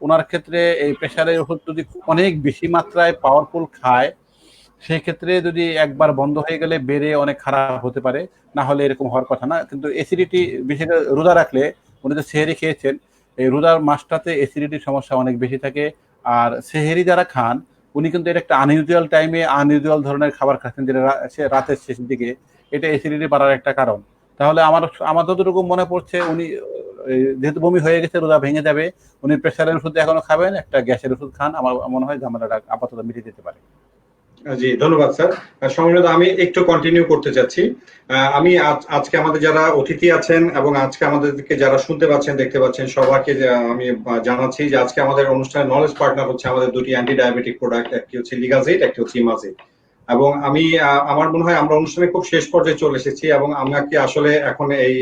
ওনার ক্ষেত্রে এই প্রেশারের ওষুধ যদি অনেক বেশি মাত্রায় পাওয়ারফুল খায়, সেই ক্ষেত্রে যদি একবার বন্ধ হয়ে গেলে বেড়ে অনেক খারাপ হতে পারে, না হলে এরকম হওয়ার কথা না। কিন্তু অ্যাসিডিটি, বিশেষ করে রোজা রাখলে, উনি তো সেহেরি খেয়েছেন, এই রোজার মাসটাতে অ্যাসিডিটির সমস্যা অনেক বেশি থাকে। আর সেহেরি যারা খান উনি কিন্তু এটা একটা আনইউজুয়াল টাইমে আনইউজুয়াল ধরনের খাবার খাচ্ছেন, যেটা রাতের শেষের দিকে, এটা অ্যাসিডিটি বাড়ার একটা কারণ। তাহলে আমার যতটুকু মনে পড়ছে উনি যেহেতু বমি হয়ে গেছে, রোজা ভেঙে যাবে, উনি প্রেশারের ওষুধ এখনো খাবেন, একটা গ্যাসের ওষুধ খান, আমার মনে হয় ঝামেলাটা আপাতত মিটে যেতে পারে। জি, ধন্যবাদ স্যার। সম্মানিত, আমি একটু কন্টিনিউ করতে চাচ্ছি। আমি আজকে আমাদের যারা অতিথি আছেন এবং আজকে আমাদেরকে যারা শুনতে পাচ্ছেন, দেখতে পাচ্ছেন, সবাইকে আমি জানাচ্ছি যে আজকে আমাদের অনুষ্ঠানের নলেজ পার্টনার হচ্ছে আমাদের দুটি অ্যান্টি ডায়াবেটিক প্রোডাক্ট, একটি হচ্ছে লিগাজিড, একটি হচ্ছে ইমাজিড। এবং আমার মনে হয় আমরা অনুষ্ঠানে খুব শেষ পর্যায়ে চলে এসেছি এবং আমাকে আসলে এখন এই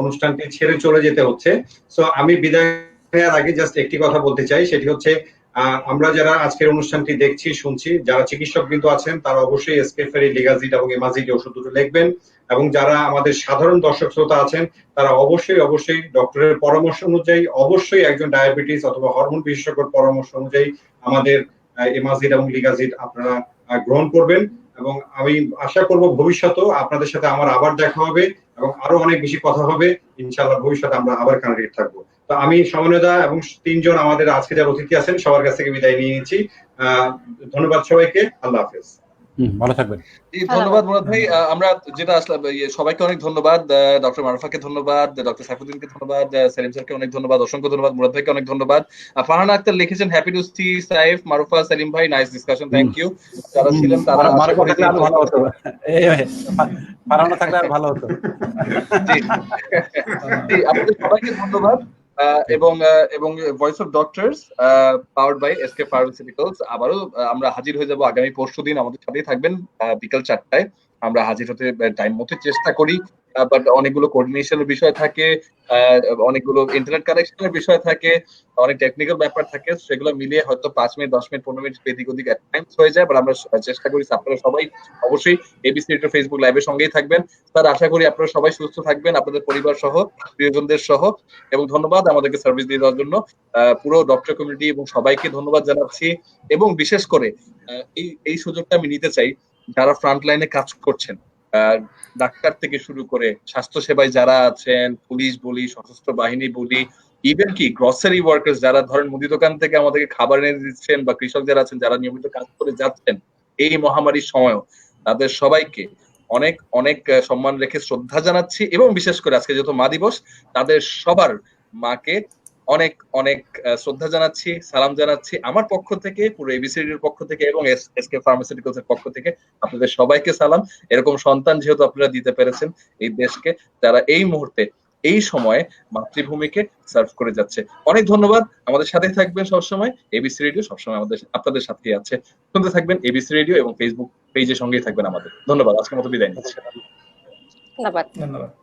অনুষ্ঠানটি ছেড়ে চলে যেতে হচ্ছে। সো আমি বিদায় নেওয়ার আগে জাস্ট একটি কথা বলতে চাই, সেটি হচ্ছে আমরা যারা আজকের অনুষ্ঠানটি দেখছি, শুনছি, যারা চিকিৎসক কিন্তু আছেন তারা অবশ্যই এসকেফেরি, লিগাজিড এবং ইমাজিড ওষুধ দুটো লিখবেন। এবং যারা আমাদের সাধারণ দর্শক শ্রোতা আছেন তারা অবশ্যই ডক্টরের পরামর্শ অনুযায়ী, অবশ্যই একজন ডায়াবেটিস অথবা হরমোন বিশেষজ্ঞের পরামর্শ অনুযায়ী আমাদের ইমাজিড এবং লিগাজিড আপনারা গ্রহণ করবেন। এবং আমি আশা করব ভবিষ্যতেও আপনাদের সাথে আমার আবার দেখা হবে এবং আরো অনেক বেশি কথা হবে ইনশাআল্লাহ। ভবিষ্যতে আমরা আবার কানেক্টেড থাকবো। তো আমি সমন্বয়দা এবং তিনজন আমাদের আজকে যারা অতিথি আছেন সবার কাছ থেকে বিদায় নিয়ে নিচ্ছি। ধন্যবাদ সবাইকে, আল্লাহ হাফেজ। ভালো থাকবেন। ধন্যবাদ মুরাদ ভাই। আমরা যেটা আসলে সবাইকে অনেক ধন্যবাদ, ডক্টর মারুফাকে ধন্যবাদ, ডক্টর সাইফুদ্দিনকে ধন্যবাদ, সেলিম স্যারকে অনেক ধন্যবাদ, অসংখ্য ধন্যবাদ, মুরাদ ভাইকে অনেক ধন্যবাদ। ফারহানা আক্তার লিখেছেন happy to see Saif, Marufa, Selim ভাই, নাইস ডিসকাশন, থ্যাংক ইউ। যারা ছিলেন তারা মারুফা থাকলে আরো ভালো হতো, ফারহানা থাকলে আরো ভালো হতো। জি, আপনাদের সবাইকে ধন্যবাদ। এবং voice of doctors powered by SK pharmaceuticals আবারও আমরা হাজির হয়ে যাব আগামী পরশুদিন। আমাদের সাথেই থাকবেন বিকাল 4টায়। আমরা হাজির হতে টাইম মতো চেষ্টা করি, বাট অনেকগুলো কোঅর্ডিনেশনের বিষয় থাকে, অনেকগুলো ইন্টারনেট কানেকশনের বিষয় থাকে, অনেক টেকনিক্যাল ব্যাপার থাকে, সেগুলো মিলিয়ে হয়তো 5 মিনিট, 10 মিনিট, 15 মিনিট এদিক ওদিক এট টাইমস হয়ে যায়। বাট আমরা চেষ্টা করি আপনারা সবাই অবশ্যই এবিসি রেডিও ফেসবুক লাইভের সঙ্গেই থাকবেন। স্যার, আশা করি আপনারা সবাই সুস্থ থাকবেন, আপনাদের পরিবার সহ, প্রিয়জনদের সহ। এবং ধন্যবাদ আমাদেরকে সার্ভিস দিয়ে দেওয়ার জন্য পুরো ডক্টর কমিউনিটি এবং সবাইকে ধন্যবাদ জানাচ্ছি। এবং বিশেষ করে এই সুযোগটা আমি নিতে চাই যারা ফ্রন্ট লাইনে কাজ করছেন, ডাক্তার থেকে শুরু করে স্বাস্থ্য সেবায় যারা আছেন, পুলিশ বলি, সশস্ত্র বাহিনী বলি, ইভেন কি গ্রসারি ওয়ার্কার্স যারা ধরেন মুদি দোকান থেকে আমাদেরকে খাবার এনে দিচ্ছেন, বা কৃষক যারা আছেন যারা নিয়মিত কাজ করে যাচ্ছেন এই মহামারীর সময়ও, তাদের সবাইকে অনেক অনেক সম্মান রেখে শ্রদ্ধা জানাচ্ছি। এবং বিশেষ করে আজকে যেহেতু মা দিবস, তাদের সবার মাকে অনেক অনেক শ্রদ্ধা জানাচ্ছি, সালাম জানাচ্ছি আমার পক্ষ থেকে, পুরো এবিসিডির পক্ষ থেকে এবং এসকে ফার্মাসিউটিক্যালস এর পক্ষ থেকে আপনাদের সবাইকে সালাম। এরকম সন্তান যেহেতু আপনারা দিতে পেরেছেন এই দেশকে, যারা এই মুহূর্তে এই সময়ে মাতৃভূমিকে সার্ভ করে যাচ্ছে, অনেক ধন্যবাদ। আমাদের সাথে থাকবেন সবসময়, এবিসি রেডিও সবসময় আপনাদের সাথেই আছে। শুনতে থাকবেন এবিসি রেডিও এবং ফেসবুক পেজের সঙ্গেই থাকবেন আমাদের। ধন্যবাদ, আজকের মতো বিদায় নিচ্ছি। ধন্যবাদ। ধন্যবাদ।